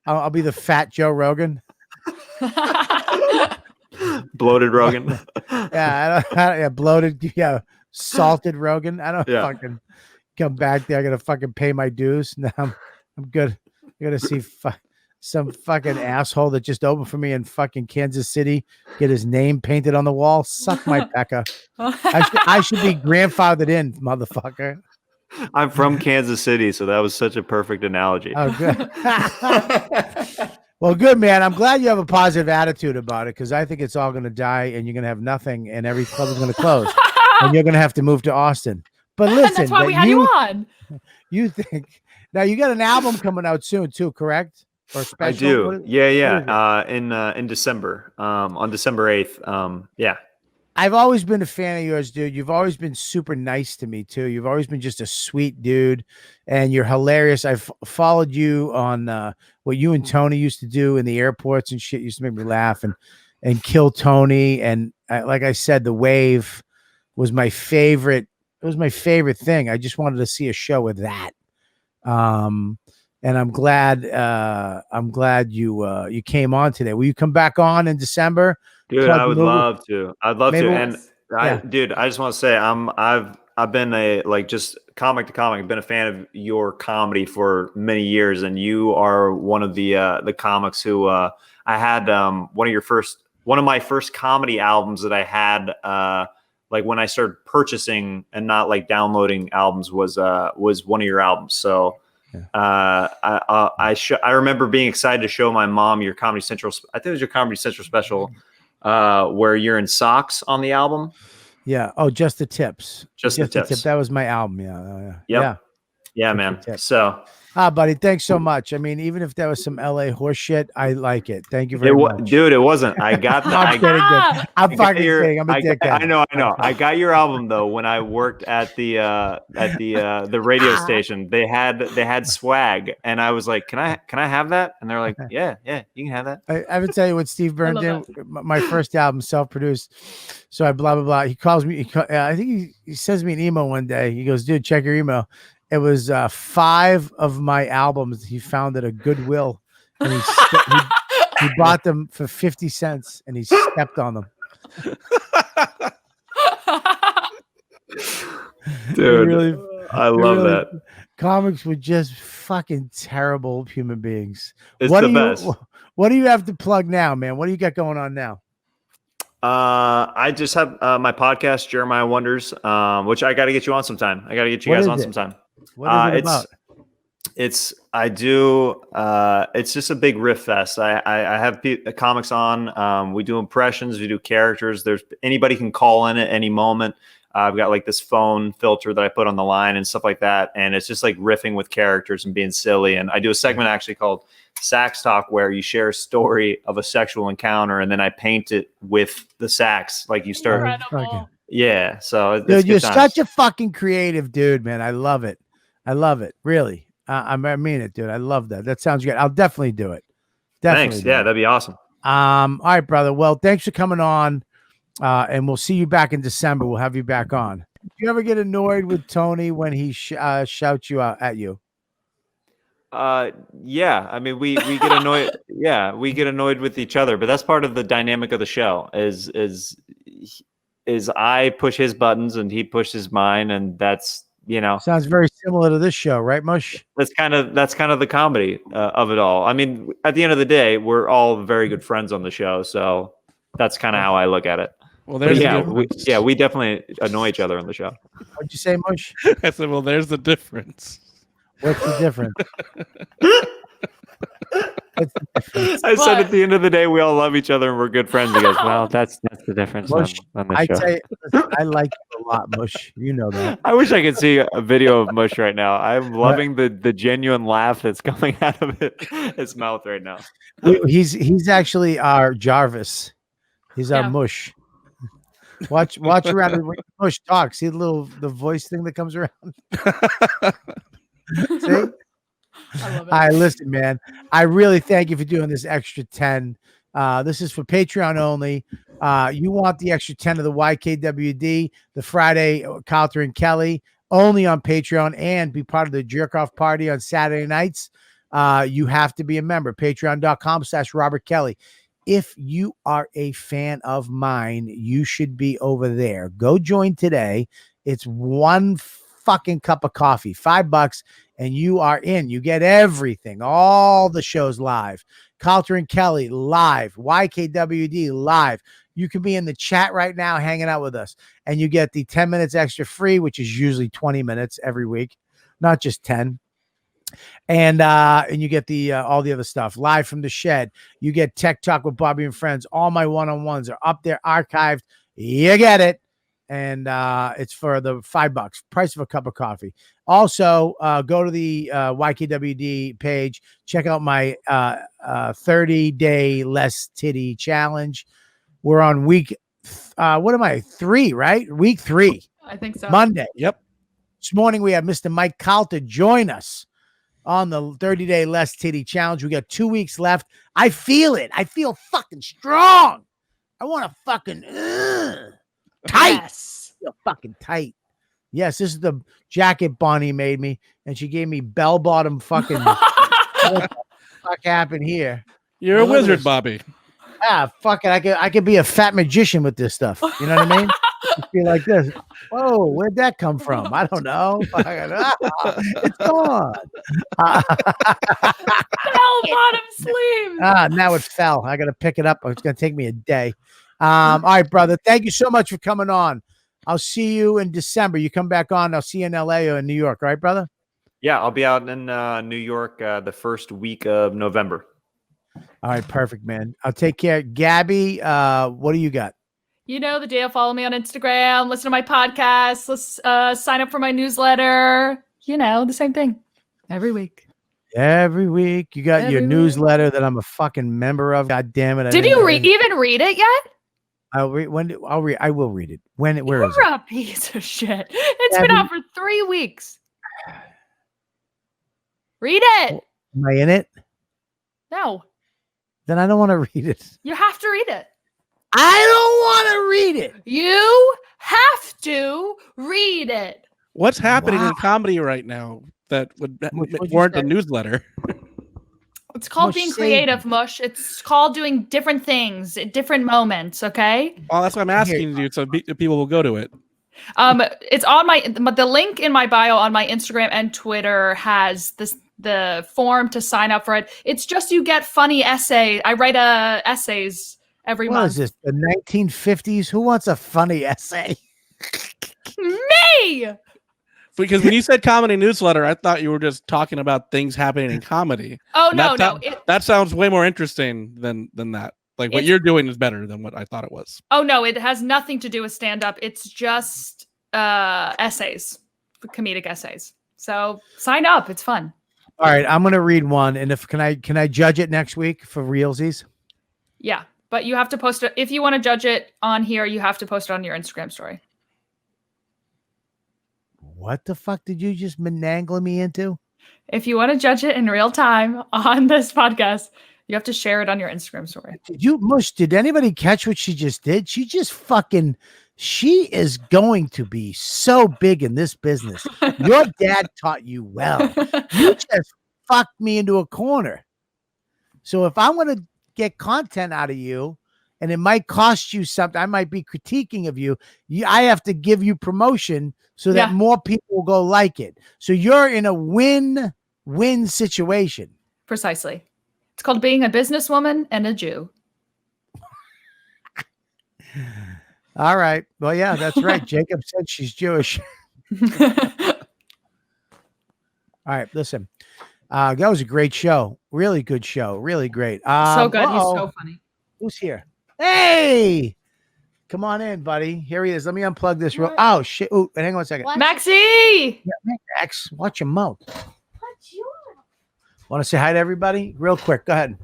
I'll be the fat Joe Rogan. Bloated Rogan. Bloated. Yeah. Salted Rogan. I don't fucking come back there. I gotta fucking pay my dues. No, I'm good. I gotta see some fucking asshole that just opened for me in fucking Kansas City get his name painted on the wall. Suck my pecker. I should be grandfathered in, motherfucker. I'm from Kansas City, so that was such a perfect analogy. Oh, good. Well, good, man. I'm glad you have a positive attitude about it, because I think it's all going to die and you're going to have nothing and every club is going to close and you're going to have to move to Austin. But listen, that's why we had you on. You think now you got an album coming out soon too, correct? Or special? I do. Yeah. In December, on December 8th. Yeah. I've always been a fan of yours, dude. You've always been super nice to me too. You've always been just a sweet dude, and you're hilarious. I've followed you on what you and Tony used to do in the airports and shit. Used to make me laugh and kill Tony. And like I said, the Wave was my favorite. It was my favorite thing. I just wanted to see a show with that. And I'm glad you came on today. Will you come back on in December? Dude, I would love to. I'd love to. And dude, I just want to say I've been a just comic to comic. I've been a fan of your comedy for many years, and you are one of the comics who I had one of my first comedy albums that I had when I started purchasing and not like downloading albums was one of your albums. So I remember being excited to show my mom your Comedy Central. I think it was your Comedy Central special, where you're in socks on the album. Yeah. Oh, just the tips. Just the tips. That was my album. Yeah. Yep. Yeah, Just man. the tip. So. Buddy, thanks so much. I mean, even if that was some LA horse shit, I like it. Thank you very much. Dude, it wasn't. I got the. I'm fucking kidding. I'm a dickhead. I know. I got your album though when I worked at the radio station. They had swag, and I was like, "Can I have that?" And they're like, "Yeah, you can have that." I would tell you what Steve Byrne did. My first album, self-produced. So I blah blah blah. He calls me. I think he sends me an email one day. He goes, "Dude, check your email." It was 5 of my albums he found at a Goodwill, and he bought them for 50 cents, and he stepped on them. Dude, really, I love that. Comics were just fucking terrible human beings. It's the best. What do you have to plug now, man? What do you got going on now? I just have my podcast, Jeremiah Wonders, which I got to get you on sometime. I got to get you guys on sometime. What is it about? It's just a big riff fest. I have comics on. We do impressions. We do characters. There's anybody can call in at any moment. I've got like this phone filter that I put on the line and stuff like that. And it's just like riffing with characters and being silly. And I do a segment actually called Sax Talk, where you share a story of a sexual encounter, and then I paint it with the sax. Like you start. Incredible. Yeah. So dude, you're such a fucking creative dude, man. I love it. Really. I mean it, dude. I love that. That sounds great. I'll definitely do it. Thanks. Yeah, that'd be awesome. All right, brother. Well, thanks for coming on. And we'll see you back in December. We'll have you back on. Do you ever get annoyed with Tony when he shouts you out at you? Yeah. I mean, we get annoyed. Yeah, we get annoyed with each other, but that's part of the dynamic of the show. Is I push his buttons and he pushes mine, and that's. Sounds very similar to this show, right, Mush? That's kind of the comedy of it all. I mean, at the end of the day, we're all very good friends on the show, so that's kind of how I look at it. Well, there's we definitely annoy each other on the show. What'd you say, Mush? I said, well, there's the difference. What's the difference? I said at the end of the day, we all love each other and we're good friends. He goes, well, that's the difference on the show. Tell you, I like you a lot, Mush. You know that. I wish I could see a video of Mush right now. I'm loving the genuine laugh that's coming out of his mouth right now. He's actually our Jarvis. He's our Mush. Watch around when Mush talks. See the voice thing that comes around. See? I love it. All right, listen, man. I really thank you for doing this extra 10. This is for Patreon only. You want the extra 10 of the YKWD, the Friday Calter and Kelly, only on Patreon, and be part of the jerk off party on Saturday nights. You have to be a member. Patreon.com/Robert Kelly. If you are a fan of mine, you should be over there. Go join today. It's one fucking cup of coffee, $5, and you are in. You get everything, all the shows live. Calter and Kelly live, YKWD live. You can be in the chat right now hanging out with us, and you get the 10 minutes extra free, which is usually 20 minutes every week, not just 10. And you get the all the other stuff live from the shed. You get Tech Talk with Bobby and Friends. All my one-on-ones are up there, archived. You get it. And it's for the $5, price of a cup of coffee. Also, go to the YKWD page. Check out my 30-day less titty challenge. We're on week, 3, right? Week 3. I think so. Monday. Yep. This morning we have Mr. Mike Calter join us on the 30-day less titty challenge. We got 2 weeks left. I feel it. I feel fucking strong. I want to fucking tight. Yes. I feel fucking tight. Yes, this is the jacket Bonnie made me, and she gave me bell-bottom fucking. What the fuck happened here? You're a wizard, Bobby. Fuck it. I could be a fat magician with this stuff. You know what I mean? I feel like this. Whoa, where'd that come from? I don't know. It's gone. Bell-bottom sleeve. Now it fell. I got to pick it up. It's going to take me a day. All right, brother. Thank you so much for coming on. I'll see you in December. You come back on. I'll see you in LA or in New York. All right, brother? Yeah, I'll be out in New York the first week of November. All right, perfect, man. I'll take care. Gabby, what do you got? You know the deal. Follow me on Instagram. Listen to my podcast. Let's sign up for my newsletter. You know, the same thing every week. Every week, you got your Every newsletter that I'm a fucking member of. God damn it! Did you even read it yet? I'll read. I will read it. Where is You're it? a piece of shit. It's been out for 3 weeks. Read it. Am I in it? No, Then I don't want to read it. you have to read it. I don't want to read it. You have to read it. What's happening Wow. in comedy right now that would What'd you warrant a say? newsletter? It's called Mush being saved creative, Mush. It's called doing different things at different moments, okay? Well, that's what I'm asking you, so people will go to it. It's on the link in my bio on my Instagram and Twitter has the form to sign up for it. It's just you get funny essay. I write essays every What month. is this? The 1950s? Who wants a funny essay? Me. Because when you said comedy newsletter, I thought you were just talking about things happening in comedy. Oh And no. that sounds way more interesting than that. Like what you're doing is better than what I thought it was. Oh no, it has nothing to do with stand up. It's just essays, comedic essays. So sign up. It's fun. All right, I'm gonna read one, and can I judge it next week for realsies? Yeah, but you have to post it if you want to judge it on here. You have to post it on your Instagram story. What the fuck did you just menangle me into? If you want to judge it in real time on this podcast, you have to share it on your Instagram story. Did anybody catch what she just did? She is going to be so big in this business. Your dad taught you well. You just fucked me into a corner. So if I want to get content out of you, and it might cost you something, I might be critiquing of you. I have to give you promotion so that more people will go like it. So you're in a win-win situation. Precisely. It's called being a businesswoman and a Jew. All right. Well, yeah, that's right. Jacob said she's Jewish. All right. Listen, that was a great show. Really good show. Really great. So good. He's so funny. Who's here? Hey, come on in, buddy. Here he is. Let me unplug this real. Oh shit! Ooh, hang on a second. Maxie. Yeah, Max, watch your mouth. Want to say hi to everybody, real quick? Go ahead.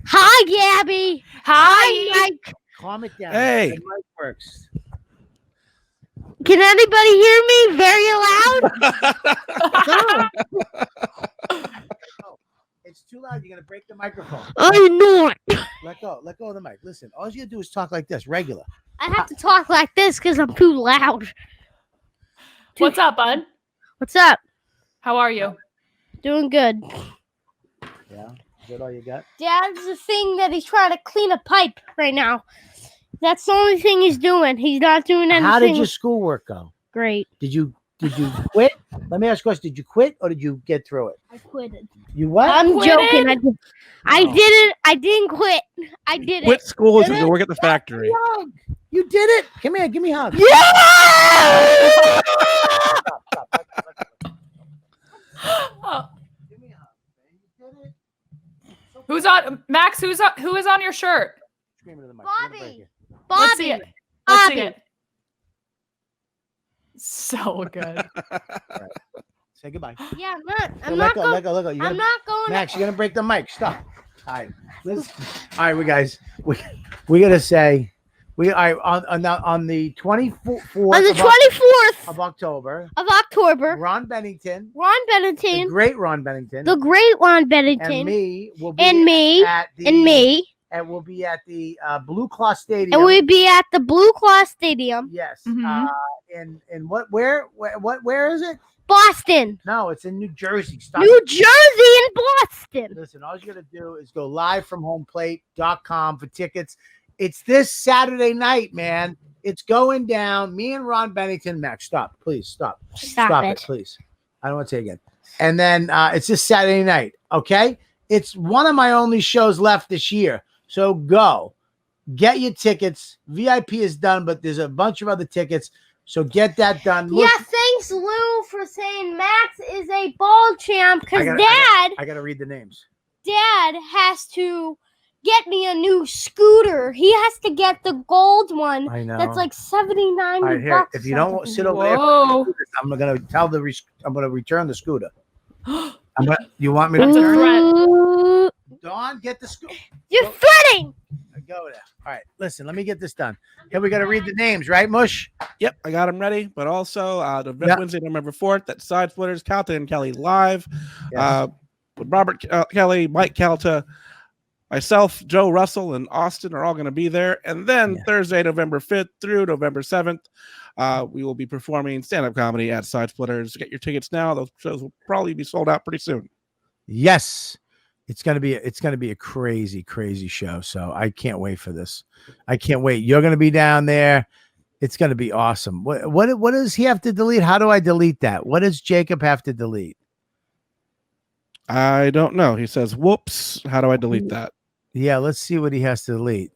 Hi, Gabby. Hi. Mike. Calm it down. Hey. The mic works. Can anybody hear me very loud? Oh, it's too loud. You're gonna break the microphone. I'm not. Let go of the mic. Listen, all you gotta do is talk like this, regular. I have to talk like this because I'm too loud. What's up, bud? What's up? How are you? Doing good. Yeah, is that all you got? Dad's the thing that he's trying to clean a pipe right now. That's the only thing he's doing. He's not doing anything. How did your schoolwork go? Great. Did you quit? Let me ask you a question. Did you quit or did you get through it? I quitted. You what? I'm Quitted? joking. I didn't quit. I did Quit it. school so you can work at the factory. You did it. Come here, give me a hug. Yeah! Oh, Give me a hug, man. You did it. who's on Max? Who is on your shirt? Scream into the mic. Bobby. You're gonna break it. Let's see Bobby. it. Let's see Bobby. it. So good. Say goodbye. Yeah, I'm Let not go. going. Let go. You're I'm gonna, not going. Max, you're gonna break the mic. Stop. All right. Listen. All right, we guys. We gotta say on the 24th On the 24th of October. of October, Ron Bennington, Ron the Bennington, great Ron Bennington, the great Ron and Bennington, me will be and me, at the, and me, and we'll be at the Blue Claw Stadium. and we'd be at the Blue Claw Stadium, Yes. Mhm. In where is it? Boston, No, it's in New Jersey. Stop. New Jersey, and Boston. Listen, all you gotta do is go livefromhomeplate.com for tickets. It's this Saturday night, man. It's going down. Me and Ron Bennington. Max, stop. Please stop. Stop it. Please. I don't want to say it again. And then it's this Saturday night. Okay. It's one of my only shows left this year. So go. Get your tickets. VIP is done, but there's a bunch of other tickets. So get that done. Yeah, thank thanks Lou for saying Max is a ball champ because Dad I gotta read the names. Dad has to get me a new scooter. He has to get the gold one. I know. That's like $79 All right, here. bucks. If you don't sit over Whoa. there, I'm gonna I'm gonna return the scooter. You want me to That's a return? threat. Dawn, get the scooter. You're threatening. Go there. All right, listen. Let me get this done. Here we got to read the names, right, Mush? Yep, I got them ready. But also, Wednesday, November 4th, that's Side Splitters, Calta and Kelly live. Yes. With Robert Kelly, Mike Calta, myself, Joe Russell, and Austin are all going to be there. And then Thursday, November 5th through November 7th, we will be performing stand-up comedy at Side Splitters. Get your tickets now. Those shows will probably be sold out pretty soon. Yes. It's gonna be a crazy, crazy show. So I can't wait for this. I can't wait. You're gonna be down there. It's gonna be awesome. What does he have to delete? How do I delete that? What does Jacob have to delete? I don't know. He says, "Whoops! How do I delete that?" Yeah, let's see what he has to delete.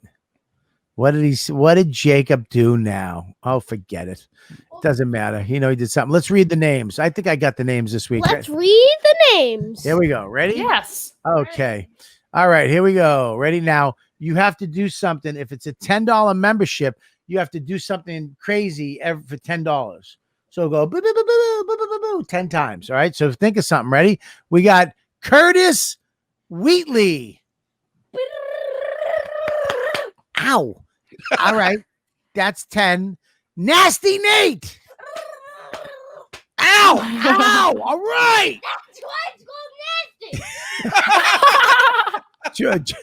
What did Jacob do now? Oh, forget it. It doesn't matter. He did something. Let's read the names. I think I got the names this week. Let's read the names. Here we go. Ready? Yes. Okay. All right. Here we go. Ready now. You have to do something. If it's a $10 membership, you have to do something crazy for $10. So go boo, boo, boo, boo, boo, boo, boo, boo, 10 times. All right. So think of something. Ready? We got Curtis Wheatley. Ow. All right. That's 10. Nasty Nate. Ow. Ow. All right. That's why it's called nasty.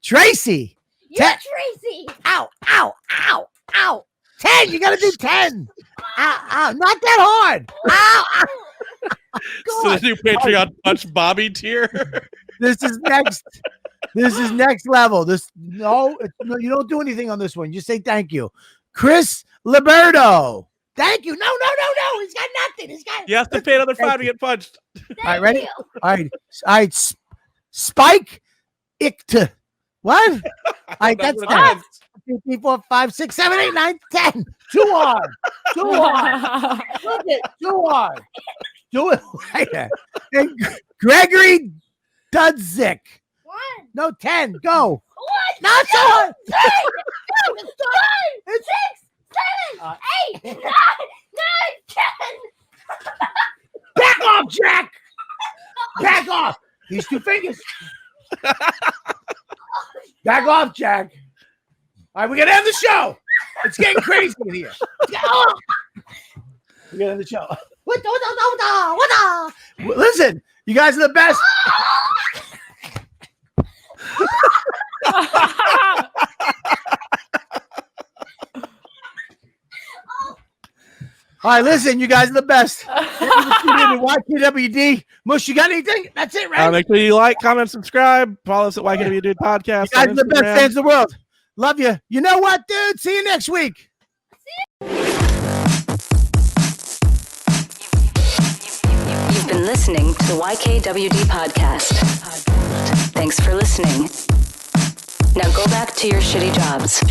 Tracy. You're Tracy. Ow. Ow. Ow. Ow. 10. You got to do 10. Ow. Ow. Not that hard. Ow. Ow. So the new Patreon Punch Bobby tier. This is next. This is next level. No, you don't do anything on this one. You say thank you. Chris Liberto. Thank you. No. He's got nothing. You have to pay another $5 to get punched. All right, ready? All right. Spike Ickta. What? All right, that's 10. 2, 3, 4, 5, 6, 7, 8, 9, 10. Too hard. Look it. Too hard. Do it later. And Gregory Dudzik. 1. No, 10. Go. 1. Not so hard. 3. 5. 6. 7. 8. 9. 10. Back off, Jack. Back off. These 2 fingers. Back off, Jack. All right, we're going to end the show. It's getting crazy in here. We're going to end the show. Listen, you guys are the best. All right, listen, you guys are the best. YKWD. Mush, you got anything? That's it, right? Make sure you like, comment, subscribe. Follow us at YKWD Podcast. You guys are the best fans in the world. Love you. You know what, dude? See you next week. You've been listening to the YKWD Podcast. Thanks for listening. Now go back to your shitty jobs.